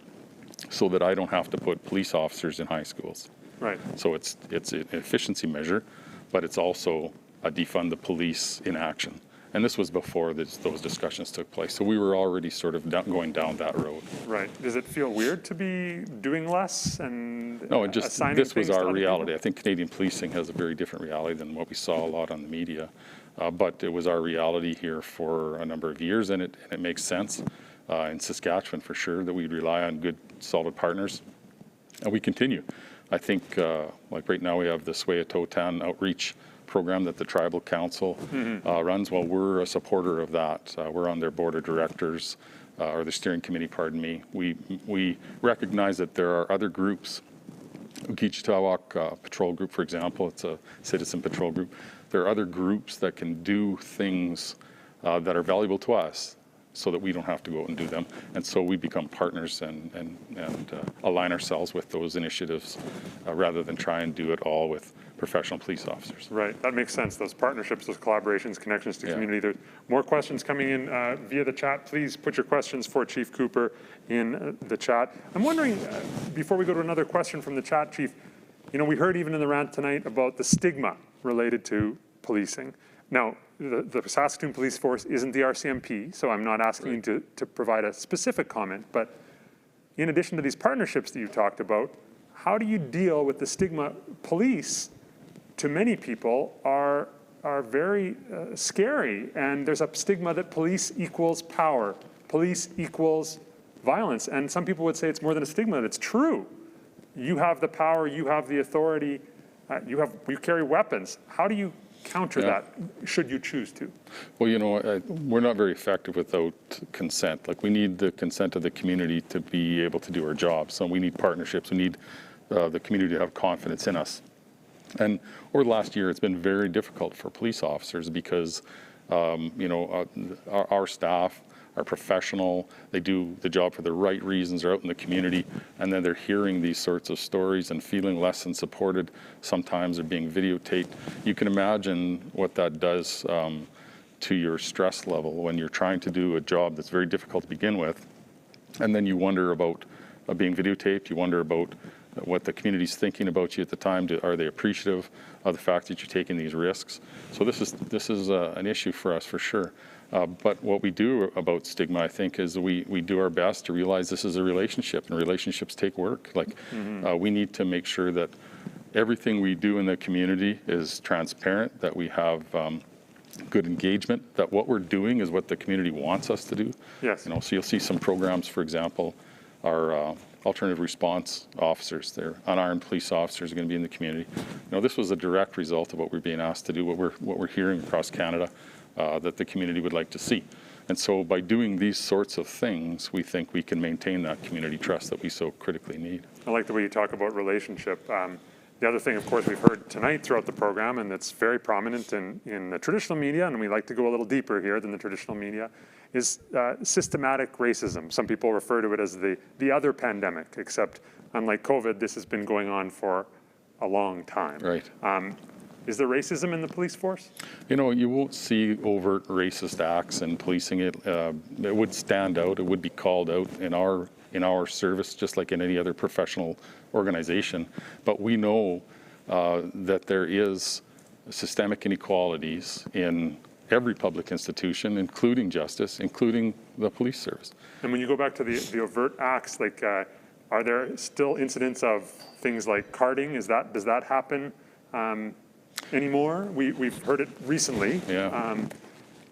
so that I don't have to put police officers in high schools. Right. So it's an efficiency measure, but it's also a defund the police in action. And this was before those discussions took place. So we were already sort of going down that road. Right. Does it feel weird to be doing less and No, this was our reality. People? I think Canadian policing has a very different reality than what we saw a lot on the media. But it was our reality here for a number of years, and it makes sense in Saskatchewan for sure that we rely on good, solid partners. And we continue. I think, like right now, we have the Swayatotan outreach program that the Tribal Council runs. Well, we're a supporter of that. We're on their board of directors, or the steering committee, pardon me. We recognize that there are other groups. Ukichitawak Patrol Group, for example, it's a citizen patrol group. There are other groups that can do things that are valuable to us so that we don't have to go out and do them. And so we become partners and align ourselves with those initiatives rather than try and do it all with professional police officers. Right, that makes sense. Those partnerships, those collaborations, connections to community. There's more questions coming in via the chat. Please put your questions for Chief Cooper in the chat. I'm wondering, before we go to another question from the chat, Chief, we heard even in the rant tonight about the stigma related to policing. Now, the Saskatoon Police Force isn't the RCMP, so I'm not asking you to provide a specific comment, but in addition to these partnerships that you talked about, how do you deal with the stigma? Police, to many people, are very scary, and there's a stigma that police equals power, police equals violence, and some people would say it's more than a stigma. That's true. You have the power, you have the authority, you carry weapons. How do you counter that, should you choose to? Well, we're not very effective without consent. Like, we need the consent of the community to be able to do our job. So we need partnerships. We need the community to have confidence in us. And over the last year, it's been very difficult for police officers because, our staff are professional. They do the job for the right reasons. They're out in the community, and then they're hearing these sorts of stories and feeling less than supported. Sometimes they're being videotaped. You can imagine what that does to your stress level when you're trying to do a job that's very difficult to begin with, and then you wonder about being videotaped, you wonder about what the community's thinking about you at the time. Are they appreciative of the fact that you're taking these risks? So this is an issue for us for sure. But what we do about stigma, I think, is we do our best to realize this is a relationship, and relationships take work. Like we need to make sure that everything we do in the community is transparent, that we have good engagement, that what we're doing is what the community wants us to do. Yes. You know, so you'll see some programs, for example, our alternative response officers, they're unarmed police officers are going to be in the community. You know, this was a direct result of what we're being asked to do, what we're hearing across Canada that the community would like to see. And so by doing these sorts of things, we think we can maintain that community trust that we so critically need. I like the way you talk about relationship. The other thing, of course, we've heard tonight throughout the program, and that's very prominent in the traditional media, and we like to go a little deeper here than the traditional media, is systematic racism. Some people refer to it as the other pandemic, except unlike COVID, this has been going on for a long time. Right. Is there racism in the police force? You know, you won't see overt racist acts in policing. It would stand out. It would be called out in our service, just like in any other professional organization. But we know that there is systemic inequalities in every public institution, including justice, including the police service. And when you go back to the overt acts, like, are there still incidents of things like carding? Does that happen anymore? We've heard it recently. Yeah.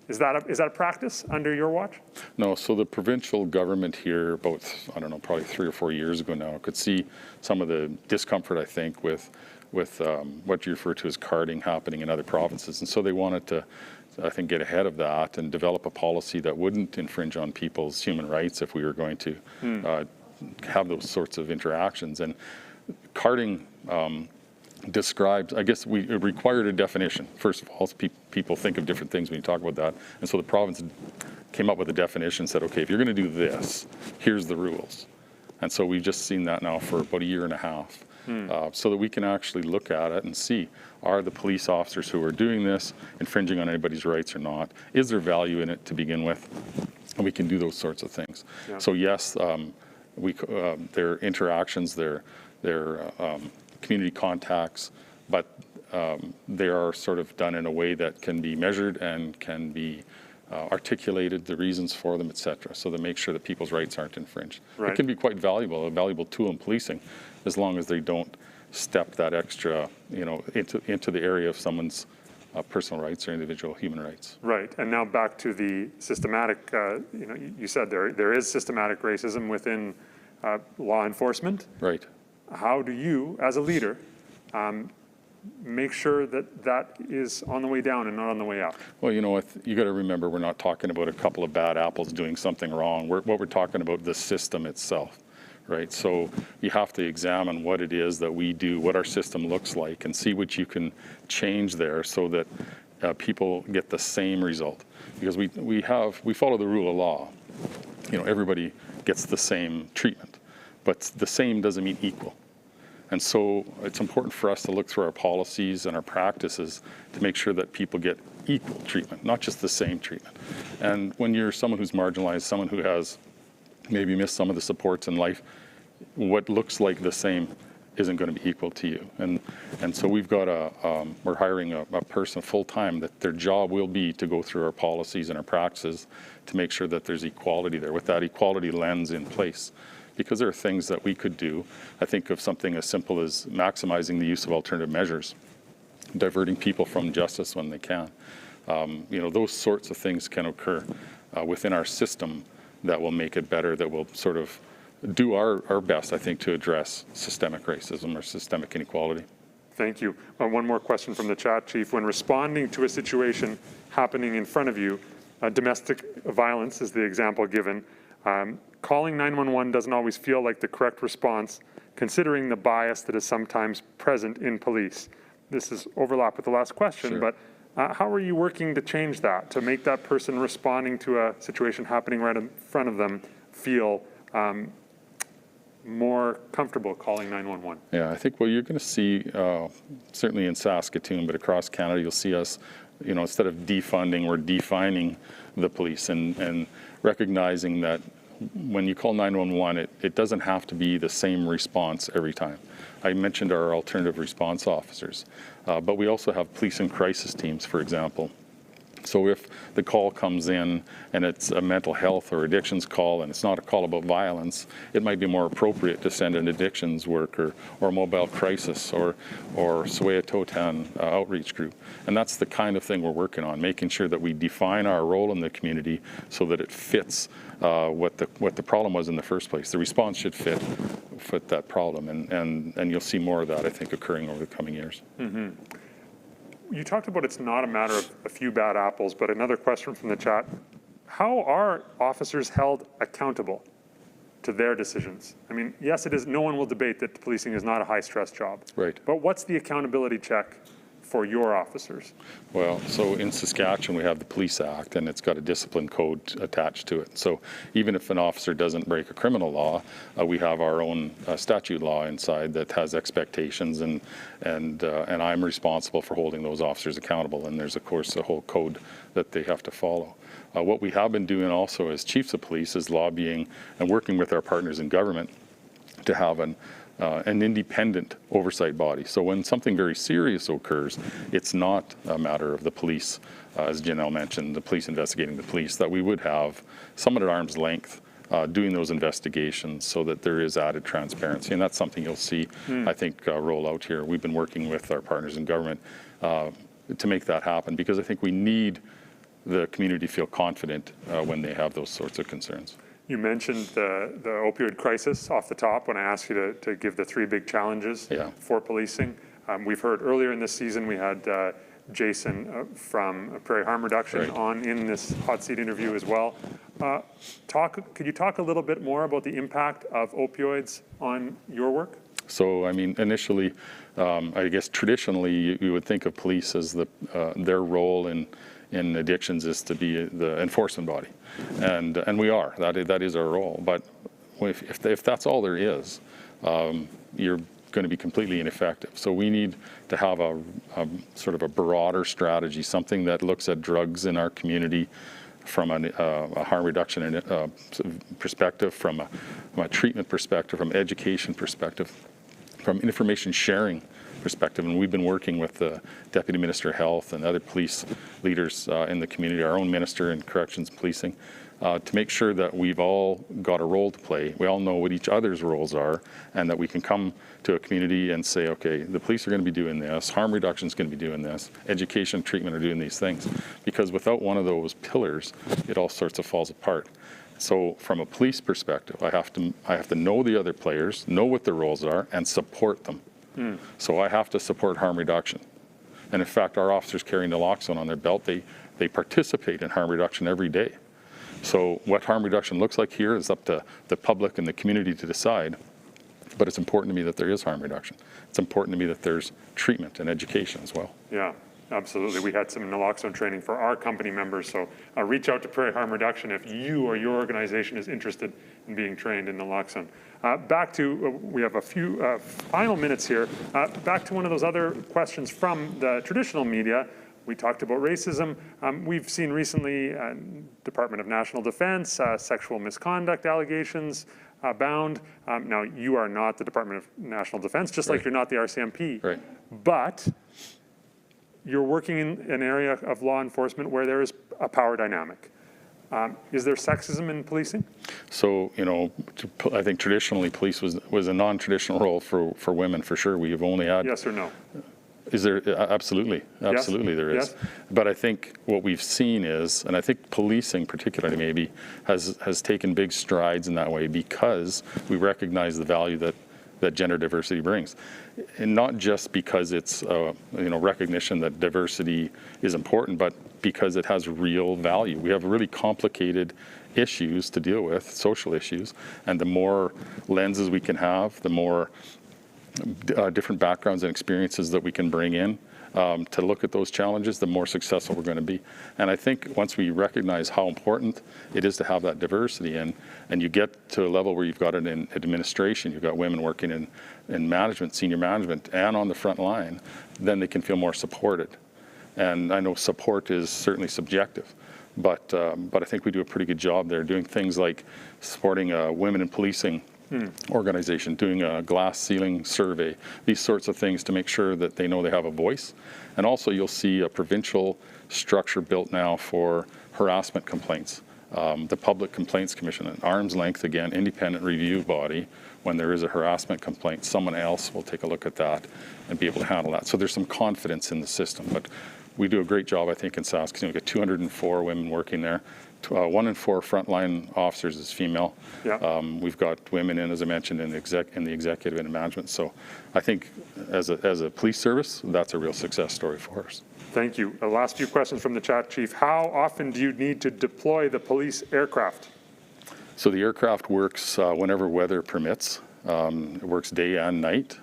Is that a practice under your watch? No, so the provincial government here, about, I don't know, probably 3 or 4 years ago now, could see some of the discomfort, I think, with what you refer to as carding happening in other provinces. And so they wanted to, I think, get ahead of that and develop a policy that wouldn't infringe on people's human rights if we were going to have those sorts of interactions. And carding describes, I guess it required a definition. First of all, people think of different things when you talk about that. And so the province came up with a definition and said, okay, if you're going to do this, here's the rules. And so we've just seen that now for about 1.5 years. So that we can actually look at it and see, are the police officers who are doing this infringing on anybody's rights or not? Is there value in it to begin with? And we can do those sorts of things. Yeah. So yes, their interactions, their community contacts, but they are sort of done in a way that can be measured and can be articulated, the reasons for them, etc., so to make sure that people's rights aren't infringed. Right. It can be quite valuable, a valuable tool in policing, as long as they don't step that extra, into the area of someone's personal rights or individual human rights. Right, and now back to the systematic, you said there is systematic racism within law enforcement. Right. How do you, as a leader, make sure that is on the way down and not on the way up? Well, you got to remember, we're not talking about a couple of bad apples doing something wrong. What we're talking about, the system itself, right? So you have to examine what it is that we do, what our system looks like, and see what you can change there so that people get the same result. Because we follow the rule of law. Everybody gets the same treatment, but the same doesn't mean equal. And so it's important for us to look through our policies and our practices to make sure that people get equal treatment, not just the same treatment. And when you're someone who's marginalized, someone who has maybe missed some of the supports in life, what looks like the same isn't going to be equal to you. And so we've got we're hiring a person full-time that their job will be to go through our policies and our practices to make sure that there's equality there, with that equality lens in place. Because there are things that we could do. I think of something as simple as maximizing the use of alternative measures, diverting people from justice when they can. Those sorts of things can occur within our system that will make it better, that will sort of do our best, I think, to address systemic racism or systemic inequality. Thank you. One more question from the chat, Chief. When responding to a situation happening in front of you, domestic violence is the example given, calling 911 doesn't always feel like the correct response, considering the bias that is sometimes present in police. This is overlap with the last question, sure. But how are you working to change that, to make that person responding to a situation happening right in front of them feel more comfortable calling 911? Yeah, I think what you're going to see, certainly in Saskatoon, but across Canada, you'll see us instead of defunding, we're defining the police and recognizing that when you call 911, it doesn't have to be the same response every time. I mentioned our alternative response officers, but we also have police and crisis teams, for example. So if the call comes in and it's a mental health or addictions call and it's not a call about violence, it might be more appropriate to send an addictions worker or a mobile crisis or Swea-Totan outreach group. And that's the kind of thing we're working on, making sure that we define our role in the community so that it fits what the problem was in the first place. The response should fit that problem, and you'll see more of that, I think, occurring over the coming years. Mm-hmm. You talked about it's not a matter of a few bad apples, but another question from the chat. How are officers held accountable to their decisions? I mean, yes, it is. No one will debate that policing is not a high-stress job. Right. But what's the accountability check for your officers? Well, so in Saskatchewan, we have the Police Act, and it's got a discipline code attached to it. So even if an officer doesn't break a criminal law, we have our own statute law inside that has expectations, and I'm responsible for holding those officers accountable. And there's, of course, a whole code that they have to follow. What we have been doing also as chiefs of police is lobbying and working with our partners in government to have an independent oversight body. So when something very serious occurs, it's not a matter of the police, as Janelle mentioned, the police investigating the police, that we would have someone at arm's length doing those investigations so that there is added transparency. And that's something you'll see, I think, roll out here. We've been working with our partners in government to make that happen, because I think we need the community to feel confident when they have those sorts of concerns. You mentioned the opioid crisis off the top when I asked you to give the 3 big challenges for policing. We've heard earlier in this season, we had Jason from Prairie Harm Reduction on in this hot seat interview as well. Could you talk a little bit more about the impact of opioids on your work? So, I mean, initially, I guess traditionally, you would think of police as their role in addictions is to be the enforcement body, and we are. That is our role. But if that's all there is, you're going to be completely ineffective. So we need to have a sort of a broader strategy, something that looks at drugs in our community from a harm reduction perspective, from a treatment perspective, from education perspective, from information sharing perspective. And we've been working with the Deputy Minister of Health and other police leaders in the community, our own Minister in Corrections Policing, to make sure that we've all got a role to play. We all know what each other's roles are, and that we can come to a community and say, okay, the police are going to be doing this, harm reduction is going to be doing this, education, treatment are doing these things. Because without one of those pillars, it all sorts of falls apart. So from a police perspective, I have to know the other players, know what their roles are, and support them. So I have to support harm reduction. And in fact, our officers carrying naloxone on their belt, they participate in harm reduction every day. So what harm reduction looks like here is up to the public and the community to decide. But it's important to me that there is harm reduction. It's important to me that there's treatment and education as well. Yeah, absolutely. We had some naloxone training for our company members. So reach out to Prairie Harm Reduction if you or your organization is interested in being trained in naloxone. Back to, we have a few final minutes here. Back to one of those other questions from the traditional media. We talked about racism. We've seen recently Department of National Defense, sexual misconduct allegations abound. Now, you are not the Department of National Defense, just like you're not the RCMP. Right. But you're working in an area of law enforcement where there is a power dynamic. Is there sexism in policing? So, I think traditionally police was a non-traditional role for women, for sure. We have only had... Yes or no? Is there? Absolutely. Absolutely there is. Yes. But I think what we've seen is, and I think policing particularly maybe, has taken big strides in that way because we recognize the value that gender diversity brings. And not just because it's recognition that diversity is important, but because it has real value. We have really complicated issues to deal with, social issues, and the more lenses we can have, the more different backgrounds and experiences that we can bring in to look at those challenges, the more successful we're going to be. And I think once we recognize how important it is to have that diversity and you get to a level where you've got it in administration, you've got women working in management, senior management, and on the front line, then they can feel more supported. And I know support is certainly subjective, but I think we do a pretty good job there, doing things like supporting women in policing organization, doing a glass ceiling survey, these sorts of things to make sure that they know they have a voice. And also you'll see a provincial structure built now for harassment complaints. The Public Complaints Commission, an arm's length, again, independent review body. When there is a harassment complaint, someone else will take a look at that and be able to handle that. So there's some confidence in the system, but we do a great job, I think, in Saskatoon. We've got 204 women working there. 1 in 4 frontline officers is female. Yeah. We've got women in, as I mentioned, in the executive and management. So I think as a police service, that's a real success story for us. Thank you. The last few questions from the chat, Chief. How often do you need to deploy the police aircraft? So the aircraft works whenever weather permits. It works day and night.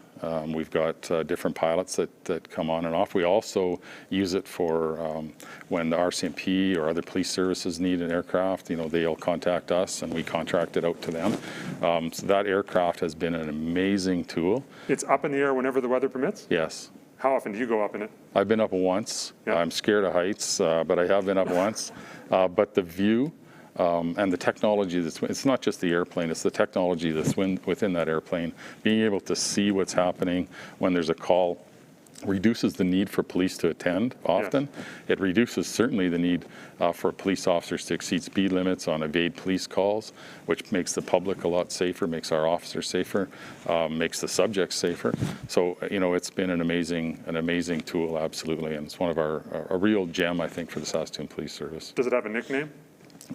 We've got different pilots that come on and off. We also use it for when the RCMP or other police services need an aircraft, they'll contact us and we contract it out to them. So that aircraft has been an amazing tool. It's up in the air whenever the weather permits? Yes. How often do you go up in it? I've been up once. Yeah. I'm scared of heights, but I have been up once. But the view and the technology it's not just the airplane, it's the technology that's within that airplane. Being able to see what's happening when there's a call reduces the need for police to attend often. Yes. It reduces certainly the need for police officers to exceed speed limits on evade police calls, which makes the public a lot safer, makes our officers safer, makes the subjects safer. So, it's been an amazing tool, absolutely, and it's one of a real gem, I think, for the Saskatoon Police Service. Does it have a nickname?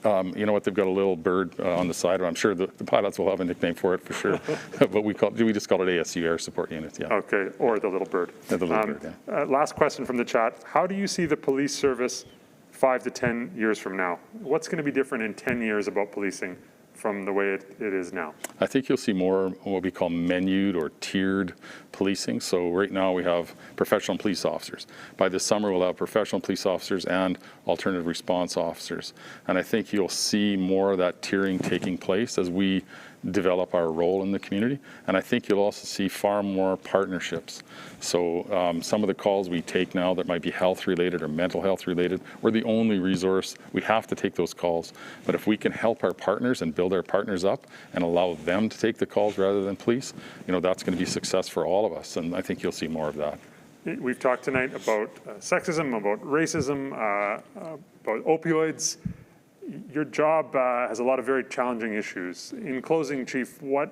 You know what? They've got a little bird on the side. I'm sure the pilots will have a nickname for it for sure. But we just call it ASU, Air Support Unit. Yeah. Okay, or the little bird. The little bird. Yeah. Last question from the chat. How do you see the police service 5 to 10 years from now? What's going to be different in 10 years about policing from the way it is now? I think you'll see more what we call menued or tiered policing. So right now we have professional police officers. By this summer we'll have professional police officers and alternative response officers. And I think you'll see more of that tiering taking place as we develop our role in the community. And I think you'll also see far more partnerships. So some of the calls we take now that might be health related or mental health related, we're the only resource. We have to take those calls. But if we can help our partners and build our partners up and allow them to take the calls rather than police, that's going to be success for all of us. And I think you'll see more of that. We've talked tonight about sexism, about racism, about opioids. Your job has a lot of very challenging issues. In closing, Chief, what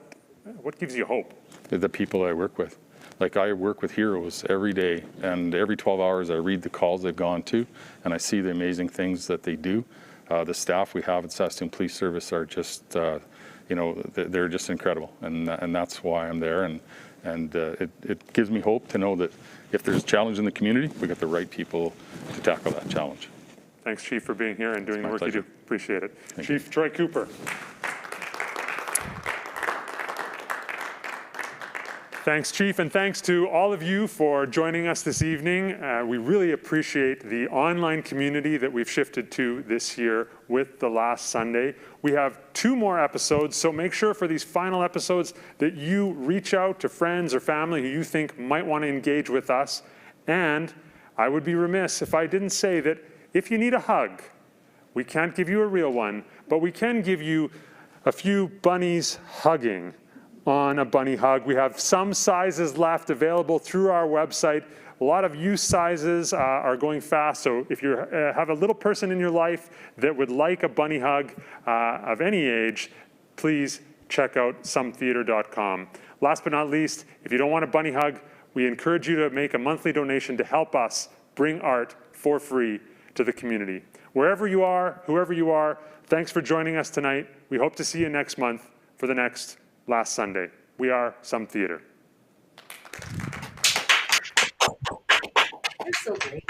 gives you hope? The people I work with. Like, I work with heroes every day, and every 12 hours I read the calls they've gone to, and I see the amazing things that they do. The staff we have at Saskatoon Police Service are just, they're just incredible, and that's why I'm there. And it gives me hope to know that if there's a challenge in the community, we got the right people to tackle that challenge. Thanks, Chief, for being here and doing the work pleasure. you do. Appreciate it. Thank Chief Troy Cooper. Thanks, Chief, and thanks to all of you for joining us this evening. We really appreciate the online community that we've shifted to this year with The Last Sunday. We have 2 more episodes, so make sure for these final episodes that you reach out to friends or family who you think might want to engage with us. And I would be remiss if I didn't say that if you need a hug, we can't give you a real one, but we can give you a few bunnies hugging on a bunny hug. We have some sizes left available through our website. A lot of youth sizes are going fast, so if you have a little person in your life that would like a bunny hug of any age, please check out sometheater.com. Last but not least, if you don't want a bunny hug, we encourage you to make a monthly donation to help us bring art for free to the community. Wherever you are, whoever you are, thanks for joining us tonight. We hope to see you next month for the next Last Sunday. We are Some Theater. You're so great.